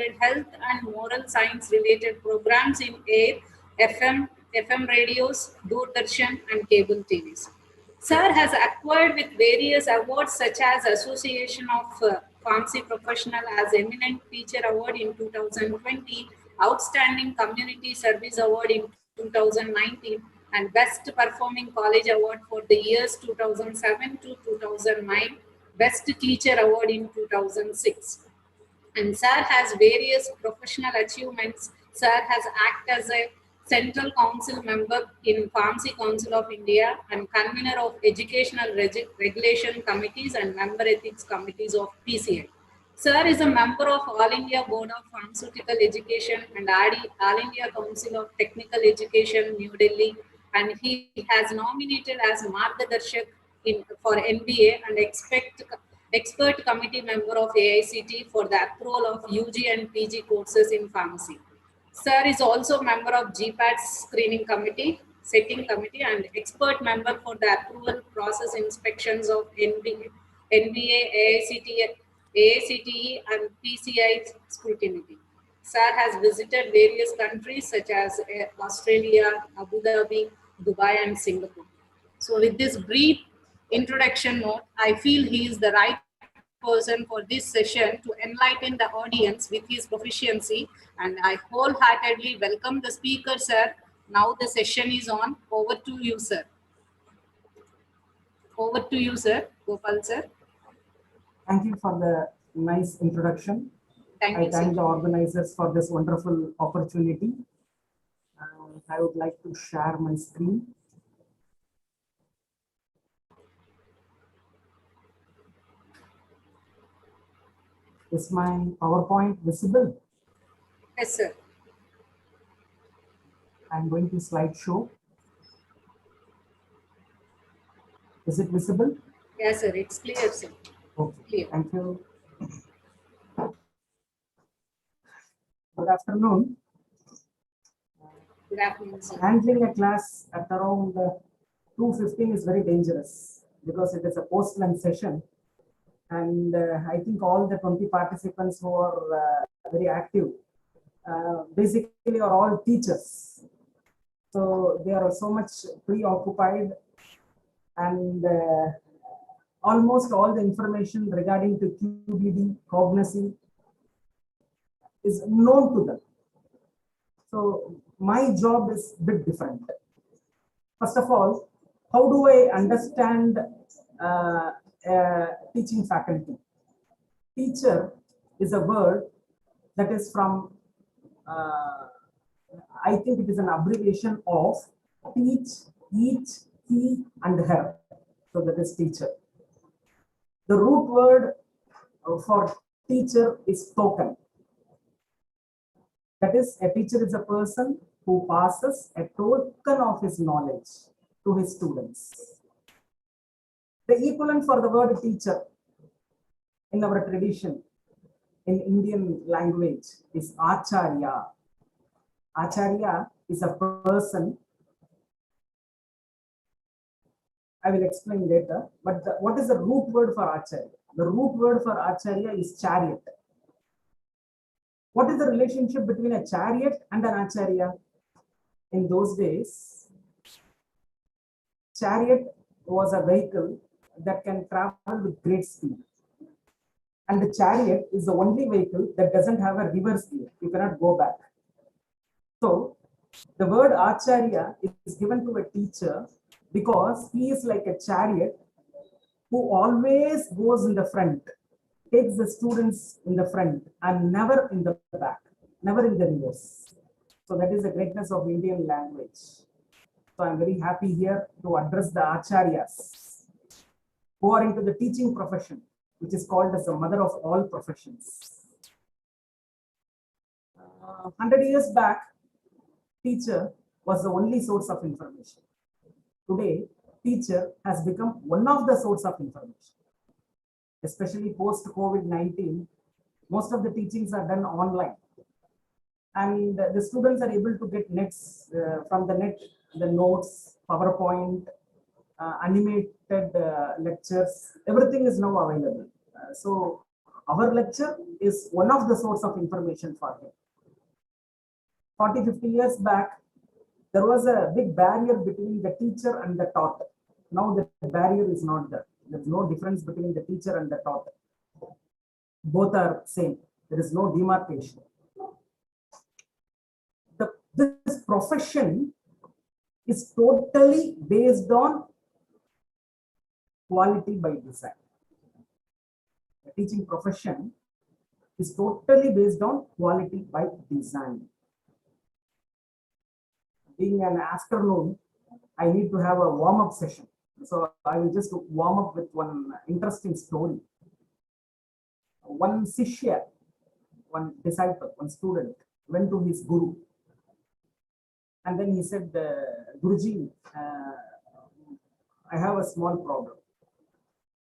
attended health and moral science related programs in air, FM radios, Doordarshan, and cable TVs. Sir has acquired with various awards such as Association of Pharmacy Professional as Eminent Teacher Award in 2020, Outstanding Community Service Award in 2019, and Best Performing College Award for the years 2007 to 2009, Best Teacher Award in 2006. And Sir has various professional achievements. Sir has acted as a Central Council member in Pharmacy Council of India and convener of Educational Regulation Committees and Member Ethics Committees of PCI. Sir is a member of All India Board of Pharmaceutical Education and All India Council of Technical Education, New Delhi, and he has nominated as Margadarshak for NBA and expert committee member of AICT for the approval of UG and PG courses in pharmacy. Sir is also member of GPAT screening committee, setting committee, and expert member for the approval process inspections of NBA, AICTE, and PCI scrutiny. Sir has visited various countries such as Australia, Abu Dhabi, Dubai, and Singapore. So with this brief introduction note, I feel he is the right person for this session to enlighten the audience with his proficiency, and I wholeheartedly welcome the speaker, sir. Now the session is on. Over to you, sir. Over to you, sir. Gopal, sir. Thank you for the nice introduction. I thank the organizers for this wonderful opportunity. I would like to share my screen. Is my PowerPoint visible? Yes, sir. I'm going to slideshow. Is it visible? Yes, sir. It's clear, sir. Okay. Clear. Thank you. Good afternoon. Good afternoon, sir. Handling a class at around 2:15 is very dangerous because it is a post-lunch session. And I think all the 20 participants who are very active basically are all teachers. So they are so much preoccupied, and almost all the information regarding to QBD, cognition is known to them. So my job is a bit different. First of all, how do I understand teaching faculty? Teacher is a word that is from, I think it is an abbreviation of teach, eat, he, and her. So that is teacher. The root word for teacher is token. That is, a teacher is a person who passes a token of his knowledge to his students. The equivalent for the word teacher in our tradition, in Indian language, is acharya. Acharya is a person. I will explain later, but what is the root word for acharya? The root word for acharya is chariot. What is the relationship between a chariot and an acharya? In those days, chariot was a vehicle that can travel with great speed. And the chariot is the only vehicle that doesn't have a reverse gear. You cannot go back. So the word acharya is given to a teacher because he is like a chariot who always goes in the front, takes the students in the front and never in the back, never in the reverse. So that is the greatness of Indian language. So I'm very happy here to address the acharyas who are into the teaching profession, which is called as the mother of all professions. 100 years back, teacher was the only source of information. Today, teacher has become one of the source of information. Especially post-COVID-19, most of the teachings are done online. And the students are able to get nets from the net, the notes, PowerPoint, animated lectures, everything is now available. So Our lecture is one of the source of information for him. 40, 50 years back, there was a big barrier between the teacher and the taught. Now the barrier is not there. There's no difference between the teacher and the taught. Both are same. There is no demarcation. This profession is totally based on quality by design. The teaching profession is totally based on quality by design. Being an afternoon, I need to have a warm-up session. So I will just warm up with one interesting story. One Sishya, one disciple, one student went to his guru. And then he said, Guruji, I have a small problem.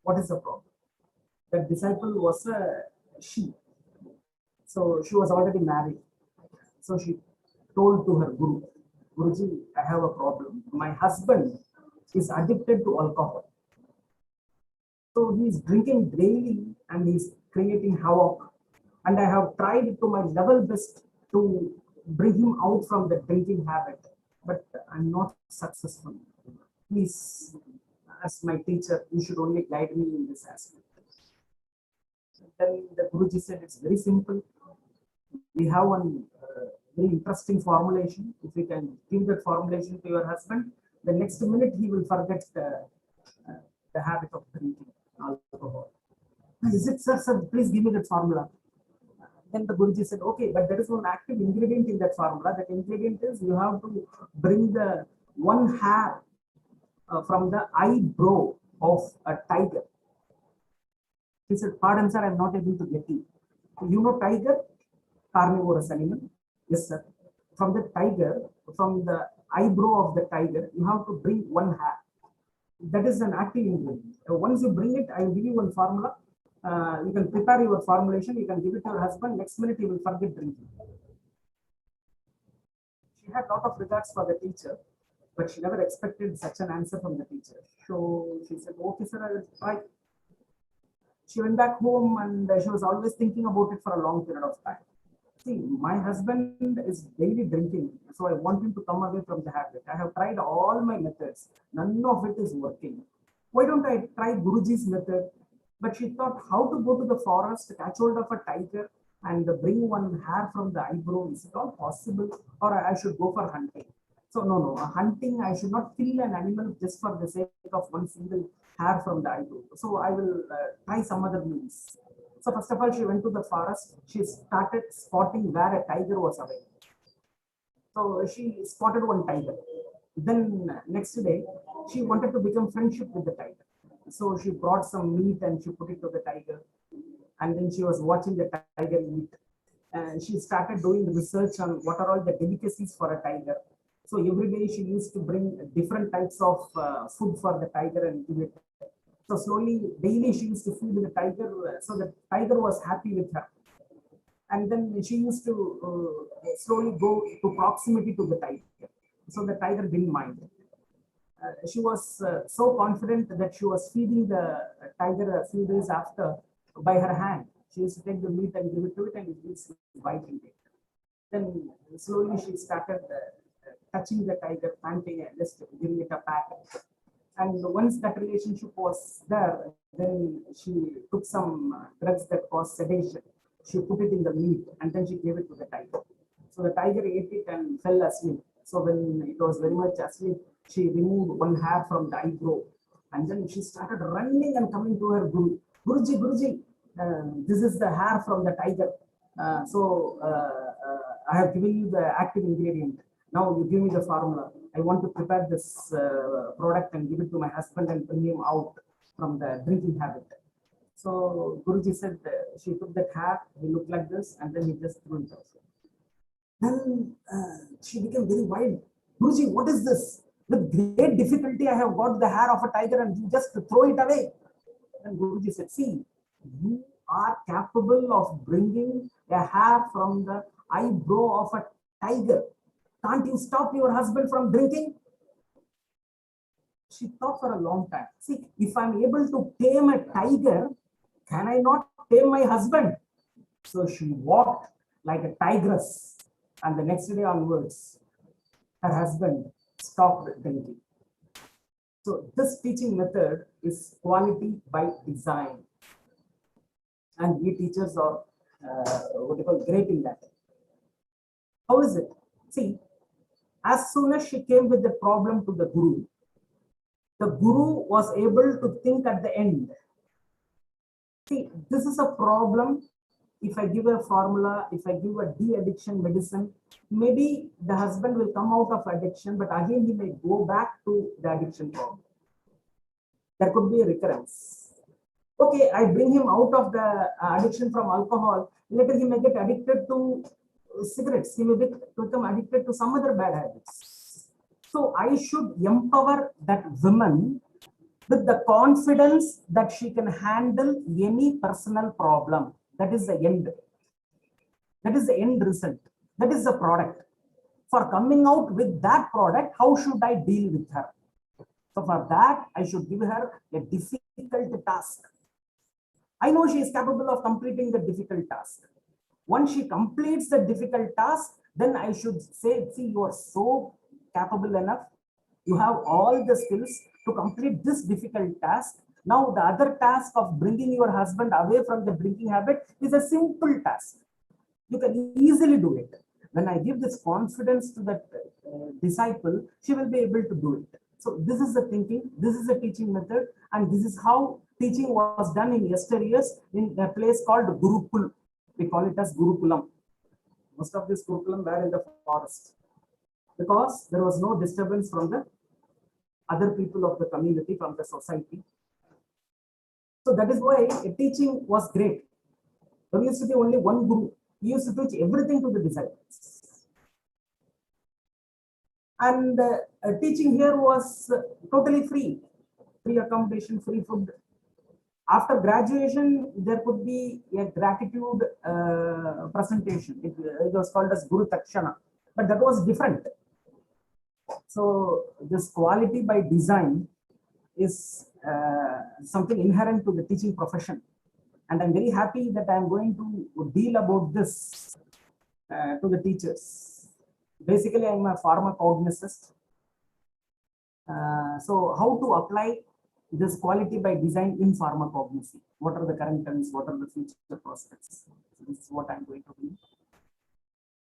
What is the problem? That disciple was a she. So she was already married. So she told to her guru, Guruji, I have a problem. My husband is addicted to alcohol. So he is drinking daily and he is creating havoc. And I have tried to my level best to bring him out from the drinking habit, but I'm not successful. Please, as my teacher, you should only guide me in this aspect. Then the Guruji said, it's very simple. We have one very interesting formulation. If you can give that formulation to your husband, the next minute he will forget the habit of drinking alcohol. Is it, sir? Sir, please give me that formula. Then the Guruji said, okay, but there is one active ingredient in that formula. That ingredient is you have to bring the one hair from the eyebrow of a tiger. He said, pardon, sir, I'm not able to get you. You know tiger? Carnivorous animal. Yes, sir. From the tiger, from the eyebrow of the tiger, you have to bring one hair. That is an active ingredient. Once you bring it, I will give you one formula. You can prepare your formulation, you can give it to your husband, next minute he will forget drinking. She had a lot of regards for the teacher, but she never expected such an answer from the teacher. So she said, okay, sir, I will try. She went back home and she was always thinking about it for a long period of time. See, my husband is daily drinking, so I want him to come away from the habit. I have tried all my methods, none of it is working. Why don't I try Guruji's method? But she thought how to go to the forest, catch hold of a tiger and bring one hair from the eyebrow. Is it all possible? Or I should go for hunting? So no, hunting, I should not kill an animal just for the sake of one single hair from the eyebrow. So I will try some other means. So first of all, she went to the forest. She started spotting where a tiger was away. So she spotted one tiger. Then next day, she wanted to become friendship with the tiger. So she brought some meat and she put it to the tiger. And then she was watching the tiger eat. And she started doing research on what are all the delicacies for a tiger. So every day she used to bring different types of food for the tiger and give it. So slowly, daily she used to feed the tiger. So the tiger was happy with her. And then she used to slowly go to proximity to the tiger. So the tiger didn't mind. She was so confident that she was feeding the tiger a few days after by her hand. She used to take the meat and give it to it and it was biting it. Then slowly she started touching the tiger, panting and just giving it a pat. And once that relationship was there, then she took some drugs that cause sedation. She put it in the meat and then she gave it to the tiger. So the tiger ate it and fell asleep. So when it was very much asleep, she removed one hair from the eyebrow. And then she started running and coming to her guru. Guruji, this is the hair from the tiger. I have given you the active ingredient. Now you give me the formula. I want to prepare this product and give it to my husband and bring him out from the drinking habit. So Guruji said she took that hair, he looked like this, and then he just threw it out. Then she became very wild. Guruji, what is this? With great difficulty, I have got the hair of a tiger and you just throw it away. And Guruji said, see, you are capable of bringing a hair from the eyebrow of a tiger. Can't you stop your husband from drinking? She thought for a long time. See, if I'm able to tame a tiger, can I not tame my husband. So she walked like a tigress, and the next day onwards, her husband stopped drinking. So this teaching method is quality by design, and we teachers are what you call great in that. How is it? See, as soon as she came with the problem to the guru was able to think at the end. See, this is a problem. If I give a formula, if I give a de-addiction medicine, maybe the husband will come out of addiction, but again he may go back to the addiction problem. There could be a recurrence. Okay, I bring him out of the addiction from alcohol. Later he may get addicted to cigarettes. He may become addicted to some other bad habits. So I should empower that woman with the confidence that she can handle any personal problem. That is the end. That is the end result. That is the product. For coming out with that product, how should I deal with her? So for that, I should give her a difficult task. I know she is capable of completing the difficult task. Once she completes the difficult task, then I should say, see, you are so capable enough. You have all the skills to complete this difficult task. Now, the other task of bringing your husband away from the drinking habit is a simple task. You can easily do it. When I give this confidence to that disciple, she will be able to do it. So this is the thinking, this is the teaching method, and this is how teaching was done in yesteryears in a place called Gurukul. We call it as Gurukulam. Most of this Gurukulam were in the forest because there was no disturbance from the other people of the community, from the society. So that is why teaching was great. There used to be only one guru. He used to teach everything to the disciples. And teaching here was totally free. Free accommodation, free food. After graduation, there could be a gratitude presentation. It was called as Guru Takshana. But that was different. So this quality by design is something inherent to the teaching profession. And I'm very happy that I'm going to deal about this to the teachers. Basically, I'm a pharmacognosist. So how to apply this quality by design in pharmacognosy? What are the current trends? What are the future prospects? So this is what I'm going to do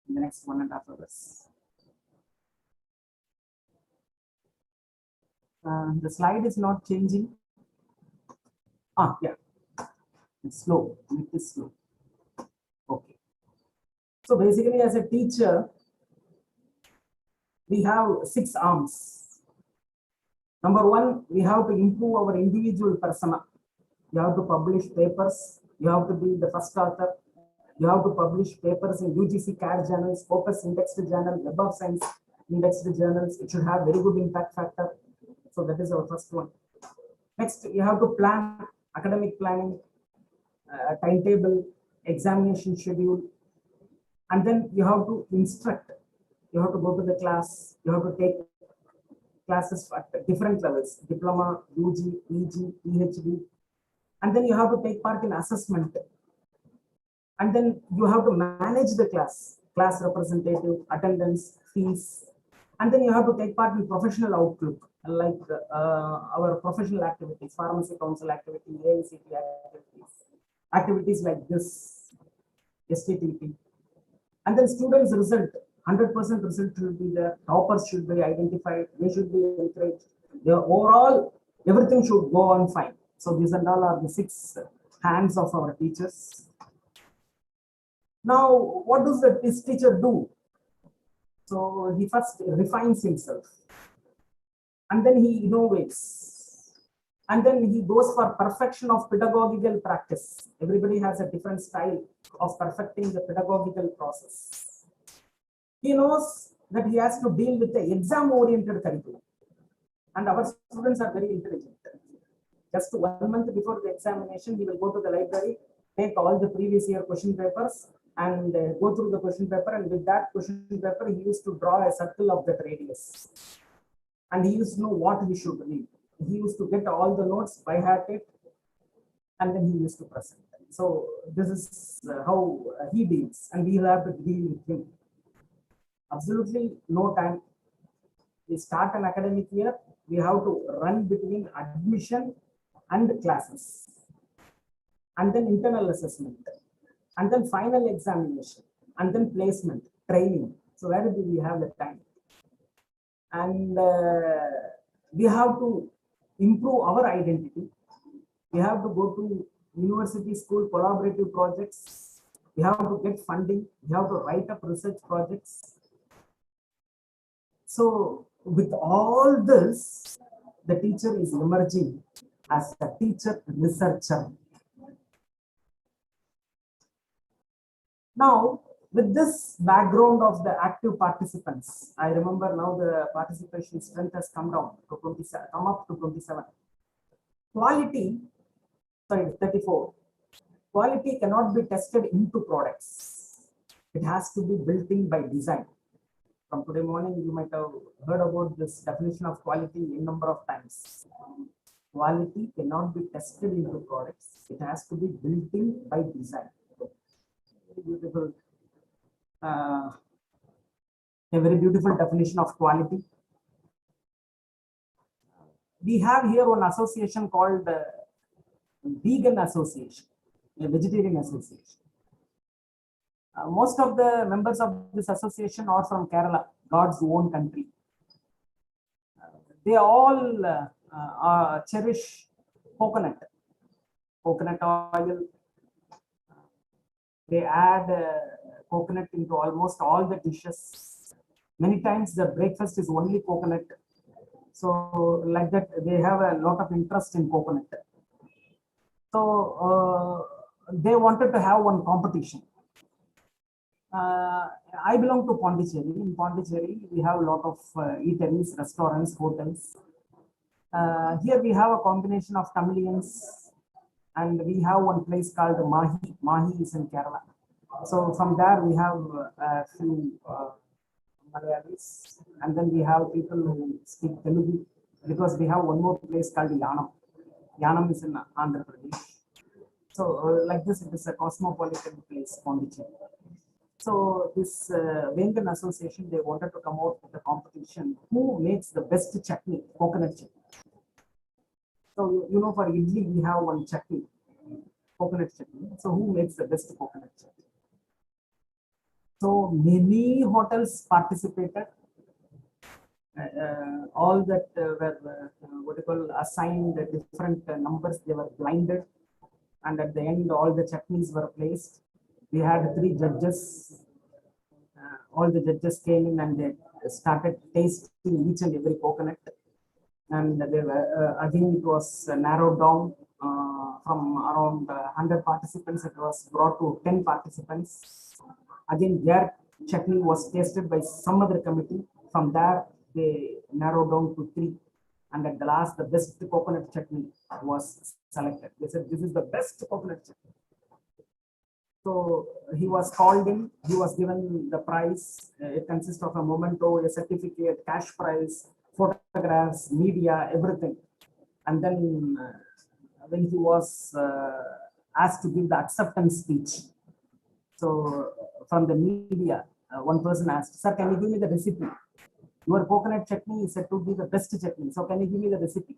in the next 1.5 hours. The slide is not changing. Yeah. It's slow. It is slow. Okay. So basically, as a teacher, we have 6 arms. Number 1, we have to improve our individual persona. You have to publish papers. You have to be the first author. You have to publish papers in UGC CAD journals, Scopus indexed journal, Web of Science indexed journals. It should have very good impact factor. So that is our first one. Next, you have to plan academic planning, timetable, examination schedule, and then you have to instruct. You have to go to the class. You have to take classes at different levels: diploma, UG, EG, PhD, and then you have to take part in assessment. And then you have to manage the class representative, attendance, fees, and then you have to take part in professional outlook, like our professional activities, pharmacy council activity, ANCP activities like this, STTP. And then students' result, 100% result should be there, toppers should be identified, they should be encouraged. Overall, everything should go on fine. So these and all are the 6 hands of our teachers. Now, what does this teacher do? So he first refines himself, and then he innovates, and then he goes for perfection of pedagogical practice. Everybody has a different style of perfecting the pedagogical process. He knows that he has to deal with the exam-oriented curriculum, and our students are very intelligent. Just 1 month before the examination, he will go to the library, take all the previous year question papers, and go through the question paper, and with that question paper, he used to draw a circle of that radius. And he used to know what he should read. He used to get all the notes by heart, and then he used to present. So this is how he deals, and we will have to deal with him. Absolutely no time. We start an academic year, we have to run between admission and classes, and then internal assessment, and then final examination, and then placement, training. So where do we have the time? And we have to improve our identity. We have to go to university, school, collaborative projects. We have to get funding. We have to write up research projects. So with all this, the teacher is emerging as a teacher researcher. Now, with this background of the active participants, I remember now the participation strength has come down to 27, come up to 27. Quality, sorry, 34. Quality cannot be tested into products. It has to be built in by design. From today morning, you might have heard about this definition of quality a number of times. Quality cannot be tested into products. It has to be built in by design. Very beautiful, a very beautiful definition of quality. We have here one association called Vegan Association, a vegetarian association. Most of the members of this association are from Kerala, God's own country. They all cherish coconut oil. They add coconut into almost all the dishes. Many times the breakfast is only coconut. So like that, they have a lot of interest in coconut. So they wanted to have one competition. I belong to Pondicherry. In Pondicherry, we have a lot of eateries, restaurants, hotels. Here we have a combination of Tamilians, and we have one place called Mahi. Mahi is in Kerala. So from there we have a few Malayalis, and then we have people who speak Telugu, because we have one more place called Yanam. Yanam is in Andhra Pradesh. So like this, it is a cosmopolitan place, Pondicherry. So this Vegan Association, they wanted to come out with a competition. Who makes the best chutney, coconut chutney? So you know, for idli we have one chutney, coconut chutney. So who makes the best coconut chutney? So many hotels participated. All that were what you call assigned different numbers. They were blinded, and at the end, all the chutneys were placed. We had 3 judges. All the judges came in and they started tasting each and every coconut. And they were, again, it was narrowed down from around 100 participants. It was brought to 10 participants. Again, their chutney was tasted by some other committee. From there, they narrowed down to 3. And at the last, the best coconut chutney was selected. They said, this is the best coconut chutney. So he was called in, he was given the prize. It consists of a memento, a certificate, cash prize, photographs, media, everything. And then when he was asked to give the acceptance speech, so from the media, one person asked, sir, can you give me the recipe? Your coconut chutney is said to be the best chutney. So can you give me the recipe?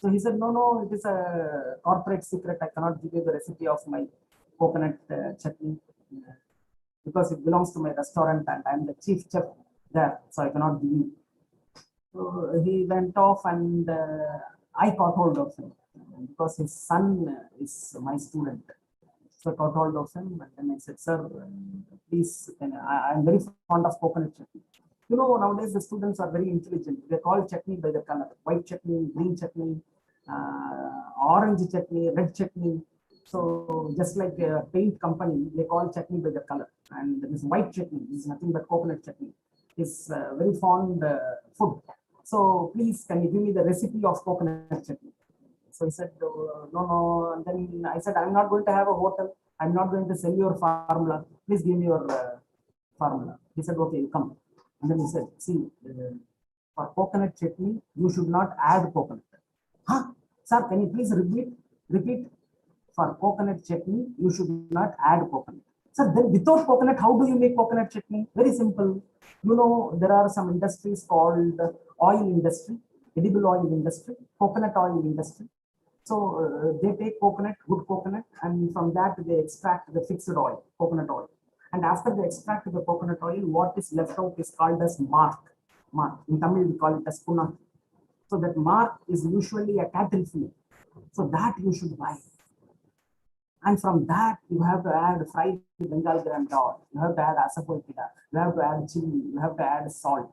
So he said, no, it is a corporate secret. I cannot give you the recipe of my coconut chutney because it belongs to my restaurant and I'm the chief chef there, so I cannot give you. So he went off, and I caught hold of him because his son is my student. So I caught hold of him, and then I said, sir, please, I'm very fond of coconut chutney. You know, nowadays the students are very intelligent. They call chutney by the color: white chutney, green chutney, orange chutney, red chutney. So just like a paint company, they call chutney by the color. And this white chutney is nothing but coconut chutney. Is very fond food. So please, can you give me the recipe of coconut chutney? So he said, no. And then I said, I'm not going to have a hotel. I'm not going to sell your formula. Please give me your formula. He said, okay, you come. And then he said, see, for coconut chutney, you should not add coconut. Huh? Sir, can you please repeat? for coconut chutney, you should not add coconut. So then without coconut, how do you make coconut chutney? Very simple. You know, there are some industries called oil industry, edible oil industry, coconut oil industry. So they take coconut, good coconut, and from that they extract the fixed oil, coconut oil. And after they extract the coconut oil, what is left out is called as mark. Mark. In Tamil, we call it as punna. So that mark is usually a cattle feed. So that you should buy. And from that, you have to add fried Bengal gram dal. You have to add asafoetida. You have to add chili. You have to add salt.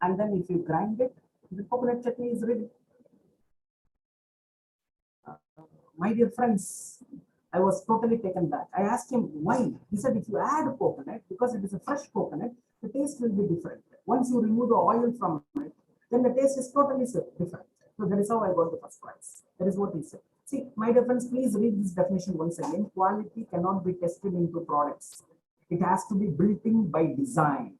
And then if you grind it, the coconut chutney is ready. My dear friends, I was totally taken back. I asked him why. He said, if you add coconut, because it is a fresh coconut, the taste will be different. Once you remove the oil from it, then the taste is totally different. So that is how I got the first prize. That is what he said. See, my dear friends, please read this definition once again. Quality cannot be tested into products. It has to be built in by design.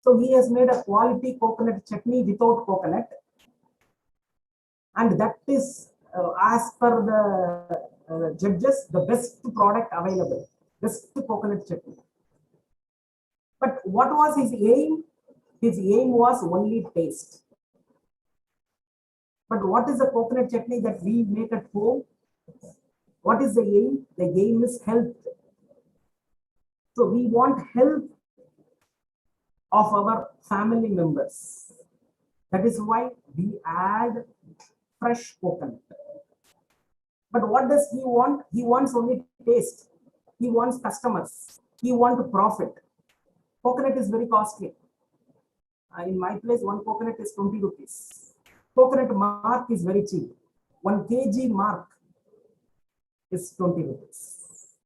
So he has made a quality coconut chutney without coconut. And that is, as per the judges, the best product available, best coconut chutney. But what was his aim? His aim was only taste. But what is the coconut chutney that we make at home? What is the aim? The aim is health. So we want health of our family members. That is why we add fresh coconut. But what does he want? He wants only taste. He wants customers. He wants profit. Coconut is very costly. In my place, one coconut is 20 rupees. Coconut mark is very cheap. 1 kg mark is 20 rupees.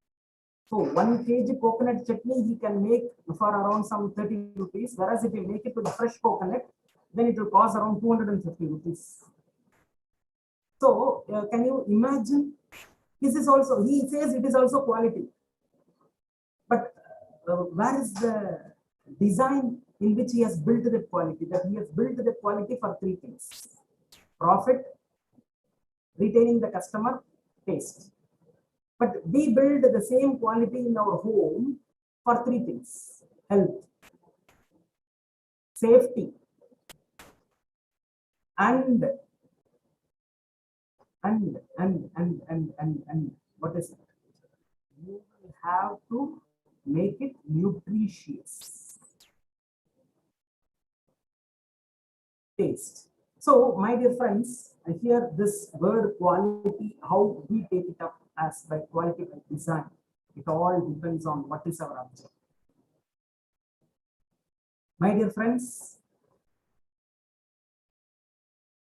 So 1 kg coconut chutney he can make for around some 30 rupees. Whereas if you make it with fresh coconut, then it will cost around 250 rupees. So can you imagine? This is also, he says it is also quality. But where is the design in which he has built the quality? That he has built the quality for 3 things: profit, retaining the customer, taste. But we build the same quality in our home for 3 things: health, safety, and what is it? You have to make it nutritious. Taste. So, my dear friends, here this word quality, how we take it up as by quality by design, it all depends on what is our objective. My dear friends,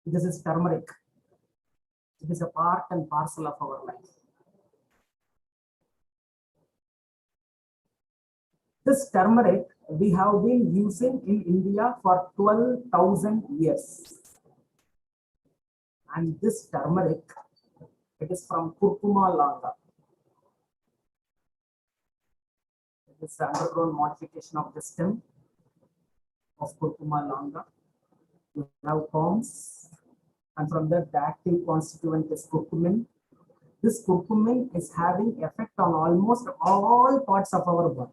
this is turmeric. It is a part and parcel of our life. This turmeric we have been using in India for 12,000 years. And this turmeric, it is from curcuma longa. It is the underground modification of the stem of curcuma longa. You have palms, and from that the active constituent is curcumin. This curcumin is having effect on almost all parts of our body.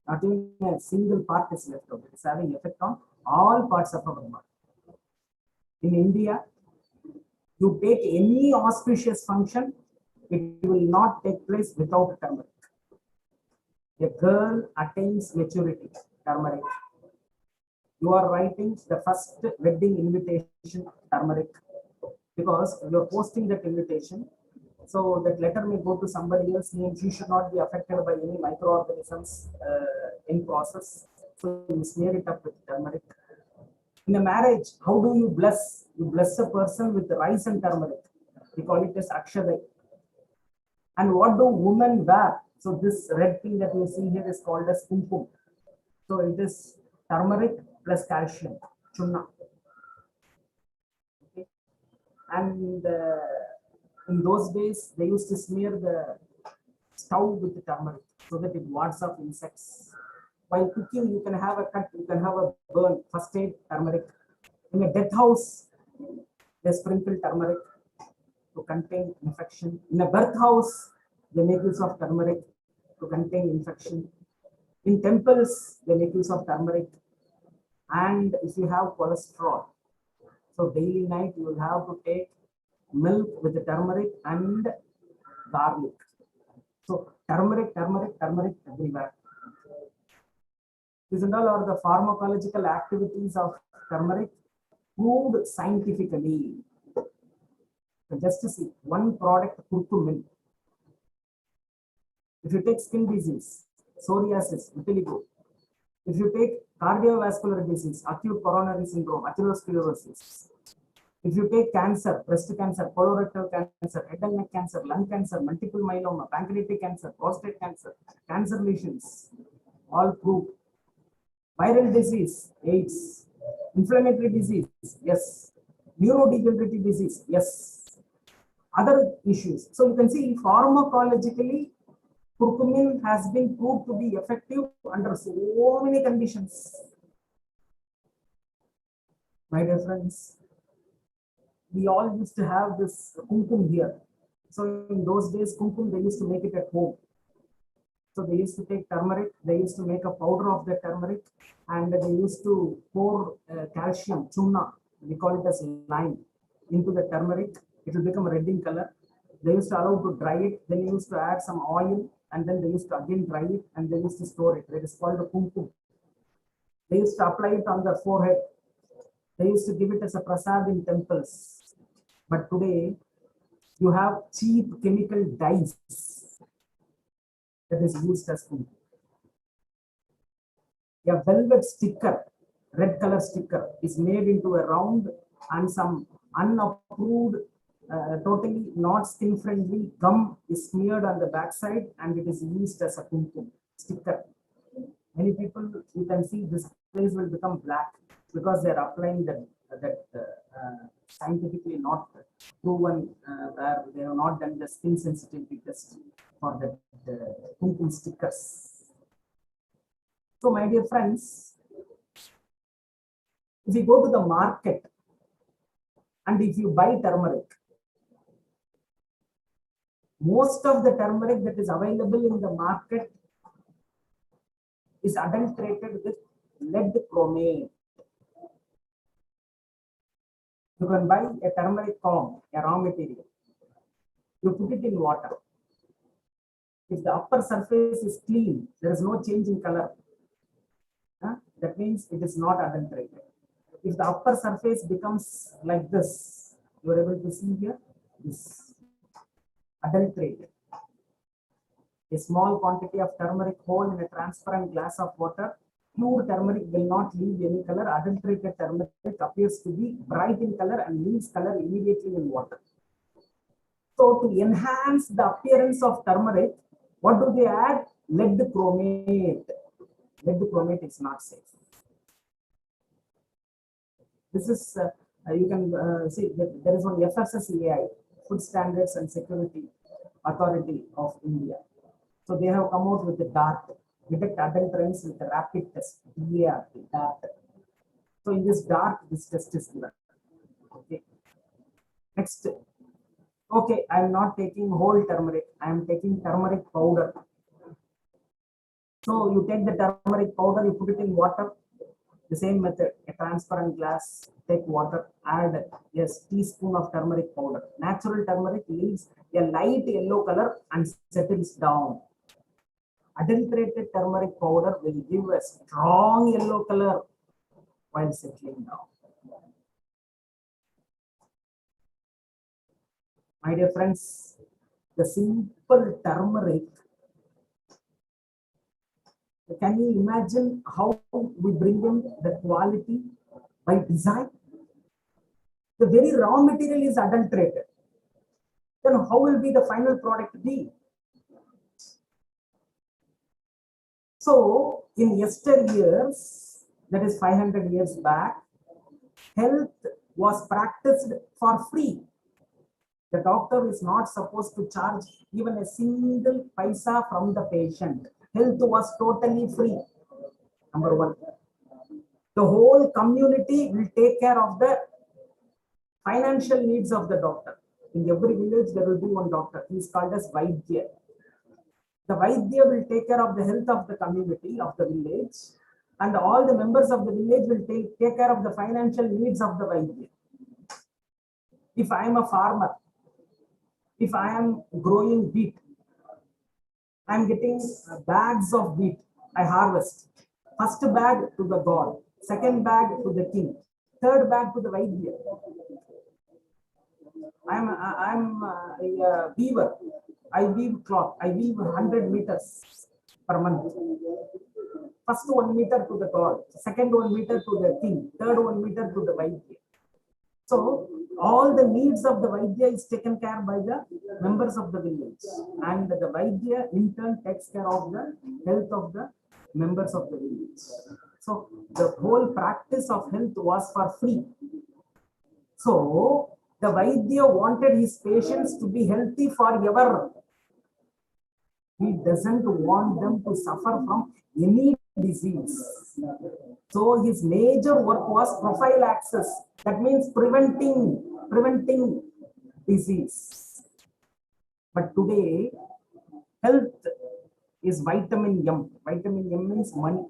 Not even a single part is left out. It is having effect on all parts of our body. In India, you take any auspicious function, it will not take place without turmeric. A girl attains maturity, turmeric. You are writing the first wedding invitation, turmeric, because you are posting that invitation. So that letter may go to somebody else, means you should not be affected by any microorganisms in process. So you smear it up with turmeric. In a marriage, how do you bless? You bless a person with rice and turmeric. We call it as akshadai. And what do women wear? So this red thing that you see here is called as kumkum. So it is turmeric plus calcium, chunna. Okay. And in those days, they used to smear the stove with the turmeric so that it wards off insects. While cooking, you can have a cut, you can have a burn, first aid, turmeric. In a death house, they sprinkle turmeric. to contain infection. In a birth house, they make use of turmeric to contain infection. In temples, they make use of turmeric. And if you have cholesterol, so daily night you will have to take milk with the turmeric and garlic. So turmeric, turmeric, turmeric everywhere. These and all are the pharmacological activities of turmeric proved scientifically. So just to see one product, curcumin. If you take skin disease, psoriasis, vitiligo. If you take cardiovascular disease, acute coronary syndrome, atherosclerosis. If you take cancer, breast cancer, colorectal cancer, head and neck cancer, lung cancer, multiple myeloma, pancreatic cancer, prostate cancer, cancer lesions, all proved. Viral disease, AIDS. Inflammatory disease, yes. Neurodegenerative disease, yes. Other issues. So you can see pharmacologically, curcumin has been proved to be effective under so many conditions. My dear friends, we all used to have this kumkum here. So in those days, kumkum, they used to make it at home. So they used to take turmeric, they used to make a powder of the turmeric, and they used to pour calcium, chunna, we call it as lime, into the turmeric. It will become red in color. They used to allow to dry it, then they used to add some oil, and then they used to again dry it, and they used to store it. It is called a kumkum. They used to apply it on the forehead. They used to give it as a prasad in temples. But today, you have cheap chemical dyes that is used as kumkum. A velvet sticker, red color sticker, is made into a round, and some unapproved, totally not skin friendly gum is smeared on the backside, and it is used as a kumkum sticker. Many people, you can see this place will become black because they are applying that scientifically not proven, where they have not done the skin sensitivity test for the kumkum stickers. So my dear friends, if you go to the market and if you buy turmeric, most of the turmeric that is available in the market is adulterated with lead chromate. You can buy a turmeric comb, a raw material. You put it in water. If the upper surface is clean, there is no change in color. That means it is not adulterated. If the upper surface becomes like this, you are able to see here, this adulterated. A small quantity of turmeric whole in a transparent glass of water, pure turmeric will not leave any color. Adulterated turmeric appears to be bright in color and leaves color immediately in water. So to enhance the appearance of turmeric, what do they add? Lead chromate. Lead chromate is not safe. This is, you can see that there is one FSSAI, Food Standards and Security Authority of India. So they have come out with the DART, detect adulterants with a rapid test, DART. So in this DART, this test is given. Okay. Next. Okay, I am not taking whole turmeric. I am taking turmeric powder. So you take the turmeric powder, you put it in water. The same method, a transparent glass, take water, add a teaspoon of turmeric powder. Natural turmeric leaves a light yellow color and settles down. Adulterated turmeric powder will give a strong yellow color while settling down. My dear friends, the simple turmeric, can you imagine how we bring in the quality by design? The very raw material is adulterated. Then how will be the final product be? So in yesteryears, that is 500 years back, health was practiced for free. The doctor is not supposed to charge even a single paisa from the patient. Health was totally free. Number one. The whole community will take care of the financial needs of the doctor. In every village, there will be one doctor. He is called as Vaidya. The Vaidya will take care of the health of the community, of the village, and all the members of the village will take care of the financial needs of the Vaidya. If I am a farmer, if I am growing wheat, I am getting bags of wheat. I harvest. First bag to the god, second bag to the king, third bag to the Vaidya. I'm a weaver. I weave cloth. I weave 100 meters per month. First 1 meter to the god, second 1 meter to the king, third 1 meter to the Vaidya. So all the needs of the Vaidya is taken care by the members of the village, and the Vaidya in turn takes care of the health of the members of the village. So the whole practice of health was for free. So the Vaidya wanted his patients to be healthy forever. He doesn't want them to suffer from any disease. So his major work was prophylaxis. That means preventing disease. But today, health is vitamin M. Vitamin M means money.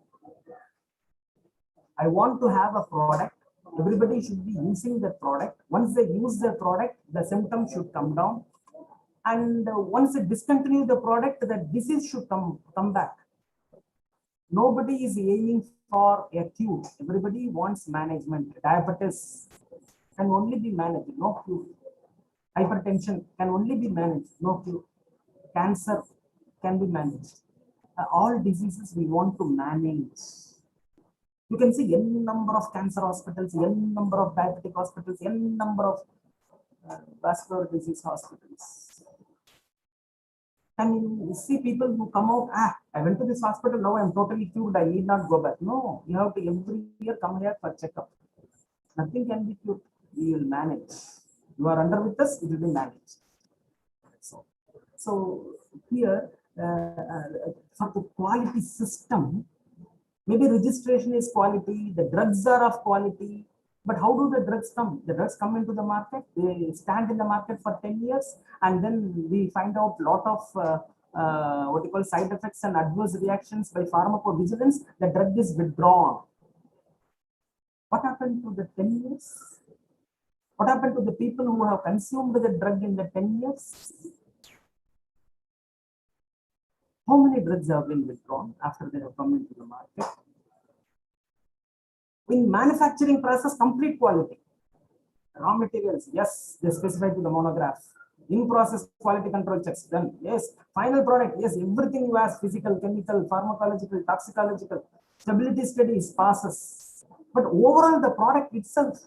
I want to have a product. Everybody should be using the product. Once they use the product, the symptoms should come down. And once they discontinue the product, the disease should come back. Nobody is aiming for a cure. Everybody wants management. Diabetes can only be managed, no cure. Hypertension can only be managed, no cure. Cancer can be managed. All diseases we want to manage. You can see n number of cancer hospitals, n number of diabetic hospitals, n number of vascular disease hospitals. And you see people who come out, I went to this hospital, now I'm totally cured, I need not go back. No, you have to every year come here for checkup. Nothing can be cured. We will manage. You are under with us, it will be managed. So here, for the quality system, maybe registration is quality, the drugs are of quality, but how do the drugs come? The drugs come into the market, they stand in the market for 10 years, and then we find out a lot of side effects and adverse reactions by pharmacovigilance. The drug is withdrawn. What happened to the 10 years? What happened to the people who have consumed the drug in the 10 years? How many drugs have been withdrawn after they have come into the market? In manufacturing process, complete quality. Raw materials, yes, they specify to the monograph. In process quality control checks done. Yes, final product, yes, everything you ask, physical, chemical, pharmacological, toxicological, stability studies passes. But overall the product itself,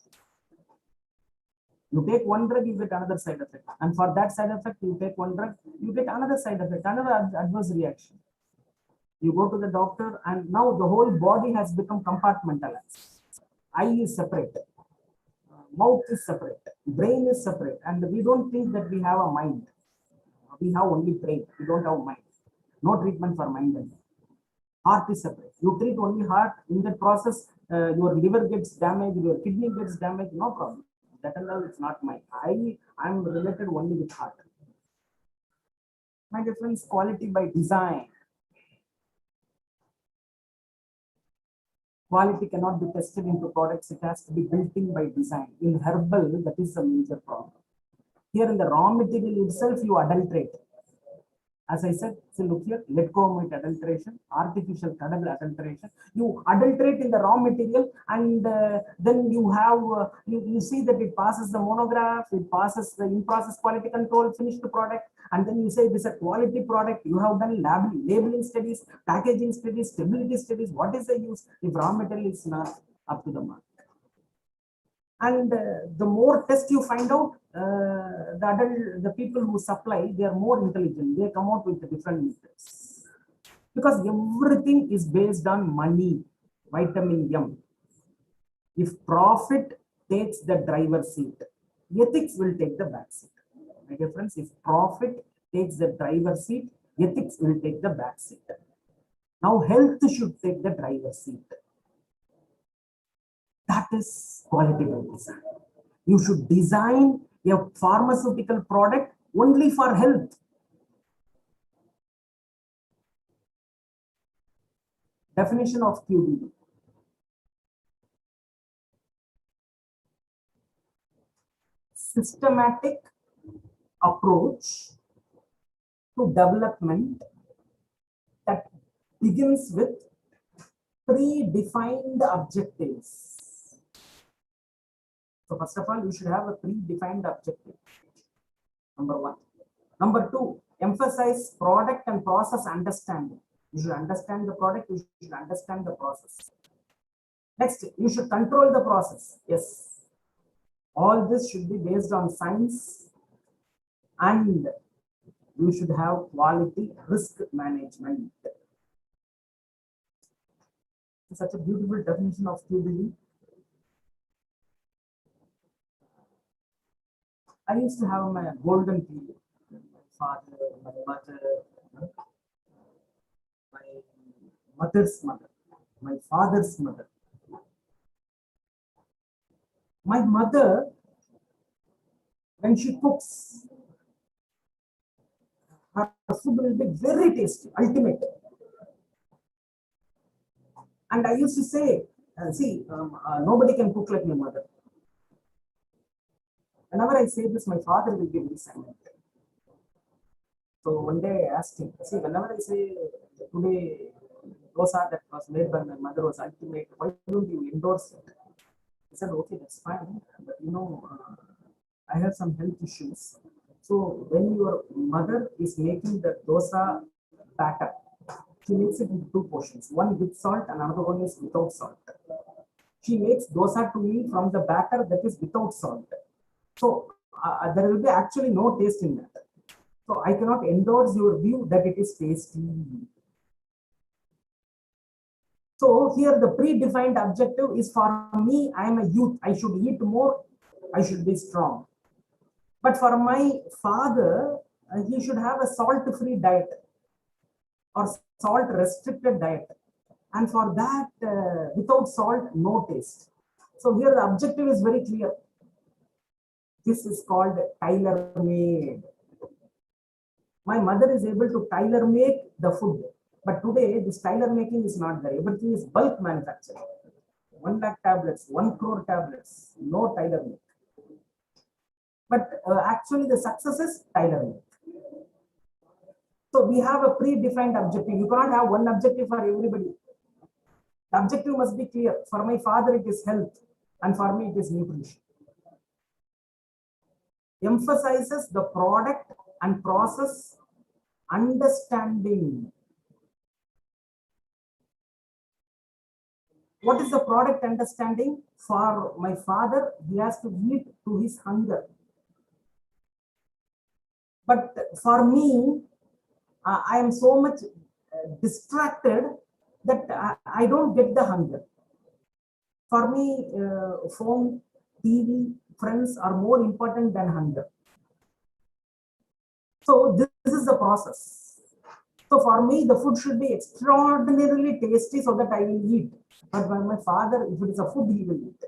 you take one drug, you get another side effect. And for that side effect, you take one drug, you get another side effect, another adverse reaction. You go to the doctor, and now the whole body has become compartmentalized. Eye is separate, mouth is separate, brain is separate, and we don't think that we have a mind. We have only brain, we don't have mind. No treatment for mind and heart is separate. You treat only heart, in that process, your liver gets damaged, your kidney gets damaged, no problem. That and all, it's not mine. I'm related only with heart. My difference, quality by design. Quality cannot be tested into products, it has to be built in by design. In herbal, that is a major problem. Here in the raw material itself, you adulterate. As I said, so look here, let go of adulteration, artificial color adulteration. You adulterate in the raw material, and then you have, you see that it passes the monograph, it passes the in-process quality control, finished product, and then you say this is a quality product. You have done labeling studies, packaging studies, stability studies. What is the use if raw material is not up to the mark? And the more tests you find out, the people who supply, they are more intelligent. They come out with different methods. Because everything is based on money, vitamin M. If profit takes the driver's seat, ethics will take the back seat. My dear friends, if profit takes the driver's seat, ethics will take the back seat. Now health should take the driver's seat. That is quality by design. You should design A pharmaceutical product only for health. Definition of QBD. Systematic approach to development that begins with predefined objectives. So first of all, you should have a predefined objective. Number one. Number two, emphasize product and process understanding. You should understand the product, you should understand the process. Next, you should control the process. Yes. All this should be based on science, and you should have quality risk management. Such a beautiful definition of QBD. I used to have my golden period. My father, my mother, my mother's mother, my father's mother. My mother, when she cooks, her food will be very tasty, ultimate. And I used to say, nobody can cook like my mother. Whenever I say this, my father will be very silent. So one day I asked him, see, whenever I say today dosa that was made by my mother was ultimate, why don't you endorse it? He said, okay, that's fine. But I have some health issues. So when your mother is making the dosa batter, she makes it into two portions, one with salt and another one is without salt. She makes dosa to me from the batter that is without salt. So there will be actually no taste in that. So I cannot endorse your view that it is tasty. So here the predefined objective is, for me, I am a youth. I should eat more. I should be strong. But for my father, he should have a salt-free diet or salt-restricted diet. And for that, without salt, no taste. So here the objective is very clear. This is called tailor-made. My mother is able to tailor-make the food. But today, this tailor-making is not there. Everything is bulk manufactured. 1 lakh tablets, 1 crore tablets, no tailor-make. But actually, the success is tailor-make. So we have a predefined objective. You cannot have one objective for everybody. The objective must be clear. For my father, it is health, and for me, it is nutrition. Emphasizes the product and process understanding. What is the product understanding? For my father, he has to eat to his hunger. But for me, I am so much distracted that I don't get the hunger. For me, phone, TV, friends are more important than hunger. So this is the process. So for me, the food should be extraordinarily tasty so that I will eat. But by my father, if it is a food, he will eat.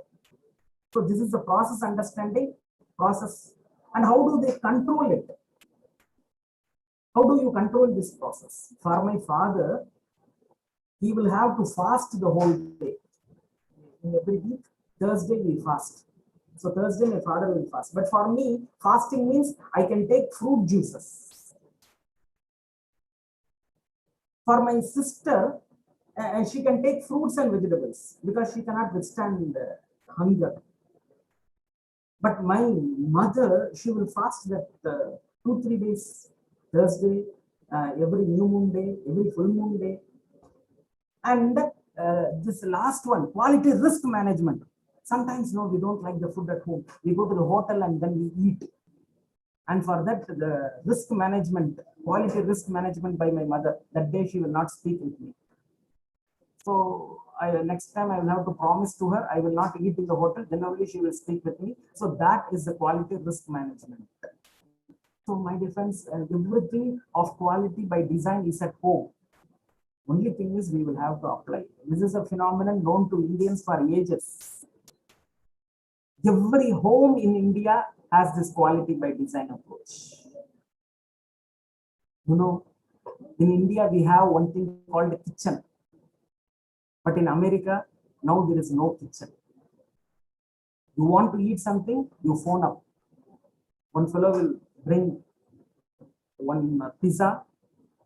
So this is the process understanding, process. And how do they control it? How do you control this process? For my father, he will have to fast the whole day. In every week, Thursday we fast. So Thursday my father will fast. But for me, fasting means I can take fruit juices. For my sister, she can take fruits and vegetables because she cannot withstand hunger. But my mother, she will fast that 2-3 days, Thursday, every new moon day, every full moon day. And this last one, quality risk management. Sometimes, no, we don't like the food at home. We go to the hotel and then we eat. And for that, the risk management, quality risk management by my mother, that day she will not speak with me. So next time I will have to promise to her, I will not eat in the hotel, then only she will speak with me. So that is the quality risk management. So my defense, everything of quality by design is at home. Only thing is we will have to apply. This is a phenomenon known to Indians for ages. Every home in India has this quality by design approach. You know, in India, we have one thing called a kitchen. But in America, now there is no kitchen. You want to eat something, you phone up. One fellow will bring one pizza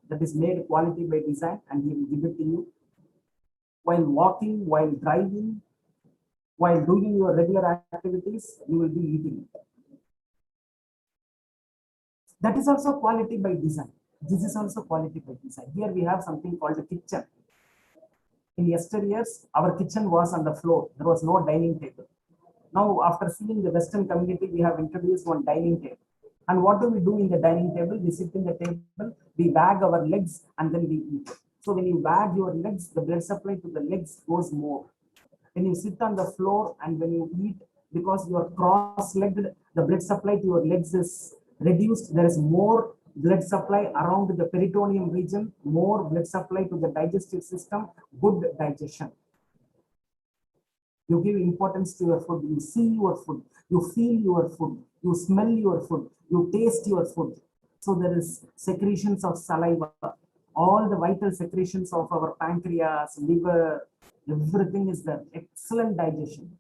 that is made quality by design and he will give it to you. While walking, while driving, while doing your regular activities, you will be eating it. That is also quality by design. This is also quality by design. Here we have something called a kitchen. In yesteryears, our kitchen was on the floor. There was no dining table. Now, after seeing the Western community, we have introduced one dining table. And what do we do in the dining table? We sit in the table, we wag our legs, and then we eat. So when you wag your legs, the blood supply to the legs goes more. When you sit on the floor and when you eat, because you are cross-legged, the blood supply to your legs is reduced. There is more blood supply around the peritoneum region, more blood supply to the digestive system, good digestion. You give importance to your food. You see your food. You feel your food. You smell your food. You taste your food. So there is secretions of saliva. All the vital secretions of our pancreas, liver, everything is there. Excellent digestion.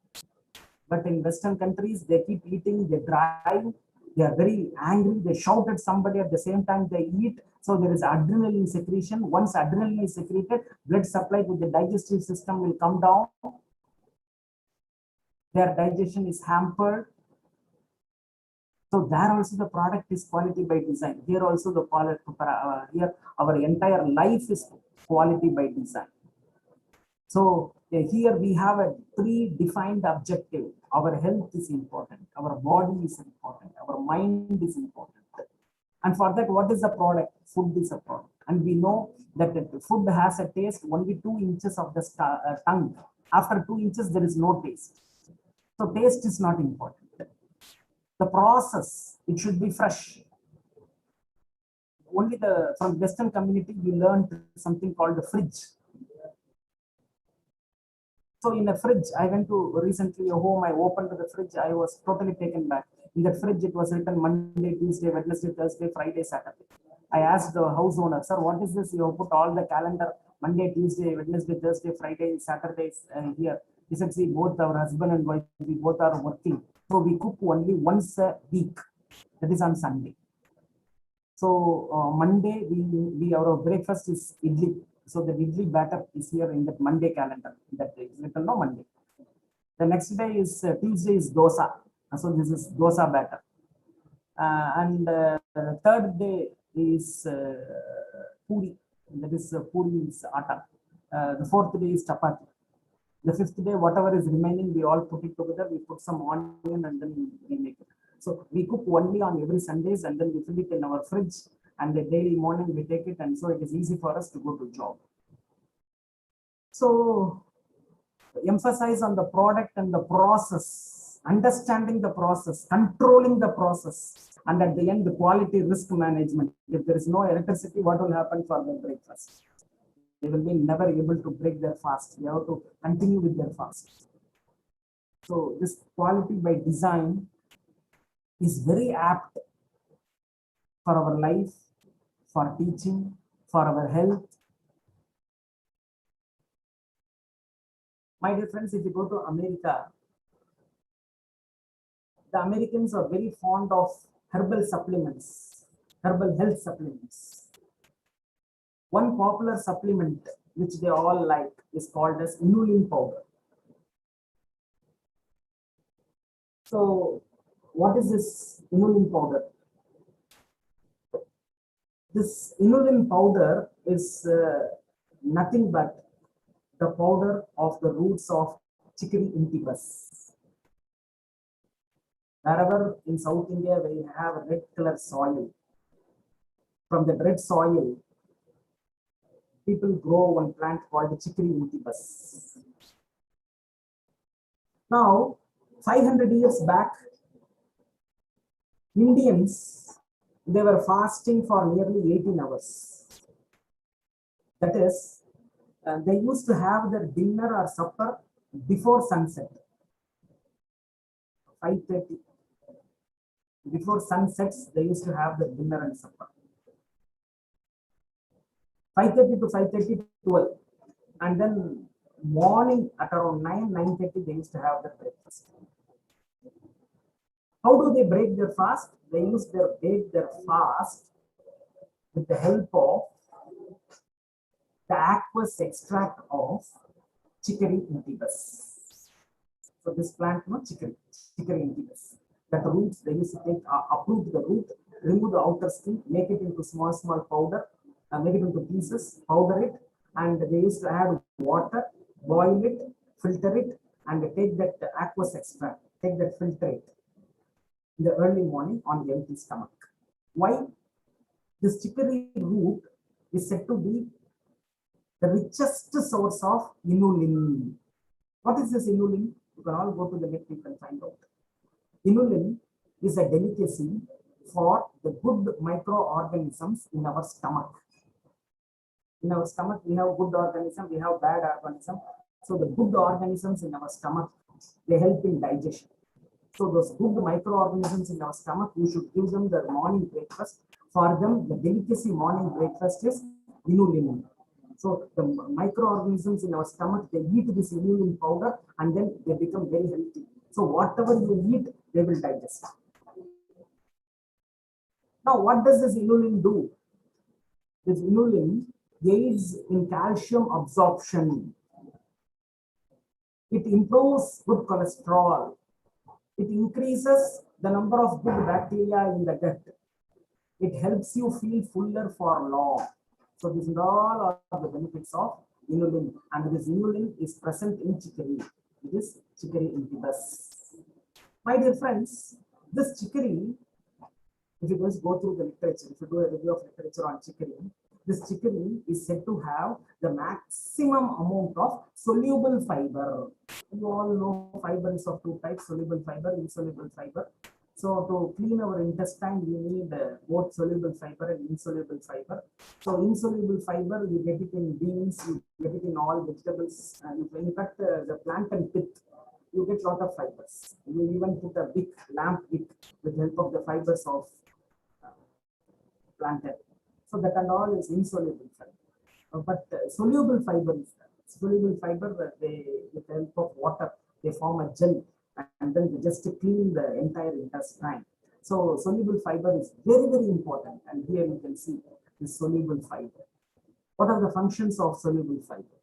But in Western countries, they keep eating, they drive, they are very angry, they shout at somebody at the same time they eat. So there is adrenaline secretion. Once adrenaline is secreted, blood supply to the digestive system will come down. Their digestion is hampered. So there also the product is quality by design. Here also the quality, here our entire life is quality by design. So here we have a predefined objective. Our health is important. Our body is important. Our mind is important. And for that, what is the product? Food is a product. And we know that the food has a taste only 2 inches of the tongue. After 2 inches, there is no taste. So taste is not important. The process, it should be fresh. Only from Western community, we learned something called the fridge. So in a fridge, I went to recently a home, I opened the fridge, I was totally taken back. In the fridge, it was written Monday, Tuesday, Wednesday, Thursday, Friday, Saturday. I asked the house owner, sir, what is this? You put all the calendar, Monday, Tuesday, Wednesday, Thursday, Friday, Saturdays here. He said, see, both our husband and wife, we both are working. So we cook only once a week. That is on Sunday. So Monday, our breakfast is idli. So the idli batter is here in that Monday calendar. That is written no Monday. The next day is Tuesday is dosa. So this is dosa batter. And third day is puri. That is puri is atta. The fourth day is chapati. The fifth day, whatever is remaining, we all put it together. We put some onion and then we make it. So we cook only on every Sundays and then we fill it in our fridge. And the daily morning we take it, and so it is easy for us to go to job. So emphasize on the product and the process, understanding the process, controlling the process, and at the end, the quality risk management. If there is no electricity, what will happen for their breakfast? They will be never able to break their fast. They have to continue with their fast. So this quality by design is very apt for our life, for teaching, for our health. My dear friends, if you go to America, the Americans are very fond of herbal supplements, herbal health supplements. One popular supplement which they all like is called as inulin powder. So what is this inulin powder? This inulin powder is nothing but the powder of the roots of Chicory intybus. Wherever in South India we have red color soil, from the red soil, people grow one plant called Chicory intybus. Now, 500 years back, Indians, they were fasting for nearly 18 hours. That is, they used to have their dinner or supper before sunset, 5:30. Before sun sets, they used to have the dinner and supper. 5:30 to 5:30, 12. And then morning at around 9, 9:30, they used to have the breakfast. How do they break their fast? They break their fast with the help of the aqueous extract of Chicory intybus. So this plant, no, Chicory intybus. That roots, they used to take, uproot the root, remove the outer skin, make it into small powder, make it into pieces, powder it, and they used to add water, boil it, filter it, and take that aqueous extract, take that filtrate in the early morning on the empty stomach. Why? This chicory root is said to be the richest source of inulin. What is this inulin? You can all go to the net, you can find out. Inulin is a delicacy for the good microorganisms in our stomach. In our stomach, we have good organisms, we have bad organisms. So the good organisms in our stomach, they help in digestion. So those good microorganisms in our stomach, you should give them their morning breakfast. For them, the delicacy morning breakfast is inulin. So the microorganisms in our stomach, they eat this inulin powder and then they become very healthy. So whatever you eat, they will digest. Now, what does this inulin do? This inulin aids in calcium absorption. It improves good cholesterol. It increases the number of good bacteria in the gut. It helps you feel fuller for long. So these are all of the benefits of inulin, and this inulin is present in chicory. It is Chicory intybus. My dear friends, this chicory, if you just go through the literature, if you do a review of literature on chicory, this chicory is said to have the maximum amount of soluble fiber. You all know fiber is of two types, soluble fiber, insoluble fiber. So to clean our intestine, we need both soluble fiber and insoluble fiber. So insoluble fiber, you get it in beans, you get it in all vegetables. In fact, the plantain pith, you get a lot of fibers. You even put a big lamp wick with help of the fibers of plantain. So that and all is insoluble fiber. But soluble fiber is soluble fiber. They, with the help of water, they form a gel, and then they just clean the entire intestine. So soluble fiber is very, very important. And here you can see the soluble fiber. What are the functions of soluble fiber?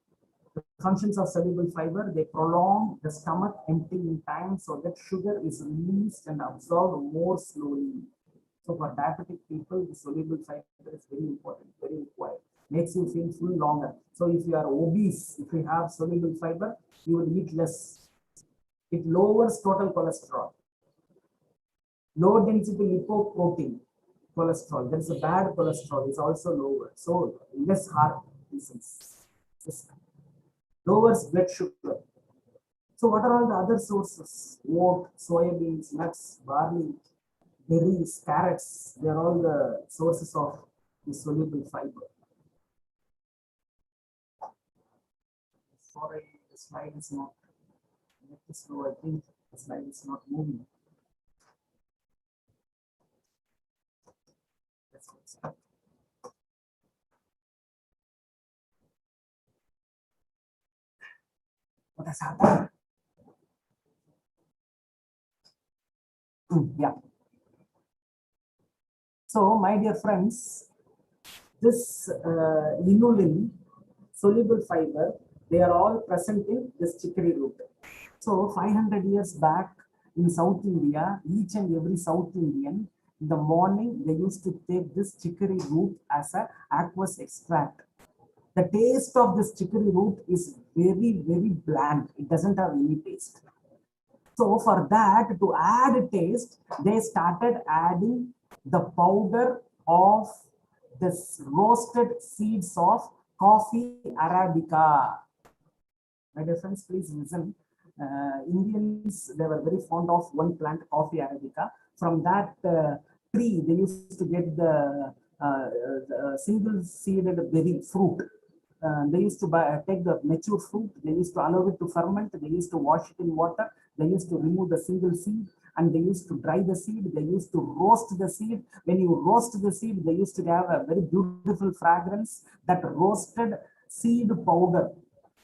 The functions of soluble fiber, they prolong the stomach emptying time so that sugar is released and absorbed more slowly. So for diabetic people, the soluble fiber is very important, very required. Makes you feel full longer. So if you are obese, if you have soluble fiber, you will eat less. It lowers total cholesterol. Low density lipoprotein cholesterol. There is a bad cholesterol, is also lower. So less heart disease. Lowers blood sugar. So what are all the other sources? Oat, soybeans, nuts, barley, berries, carrots. They are all the sources of the soluble fiber. Sorry, the slide is not. So I think the slide is not moving. What has happened? Yeah. So, my dear friends, this inulin, soluble fiber, they are all present in this chicory root. So 500 years back in South India, each and every South Indian, in the morning, they used to take this chicory root as an aqueous extract. The taste of this chicory root is very, very bland. It doesn't have any taste. So for that, to add taste, they started adding the powder of this roasted seeds of coffee Arabica. My dear friends, please listen. Indians, they were very fond of one plant, coffee Arabica. From that tree, they used to get the single-seeded berry fruit. They used to take the mature fruit, they used to allow it to ferment, they used to wash it in water, they used to remove the single seed, and they used to dry the seed, they used to roast the seed. When you roast the seed, they used to have a very beautiful fragrance. That roasted seed powder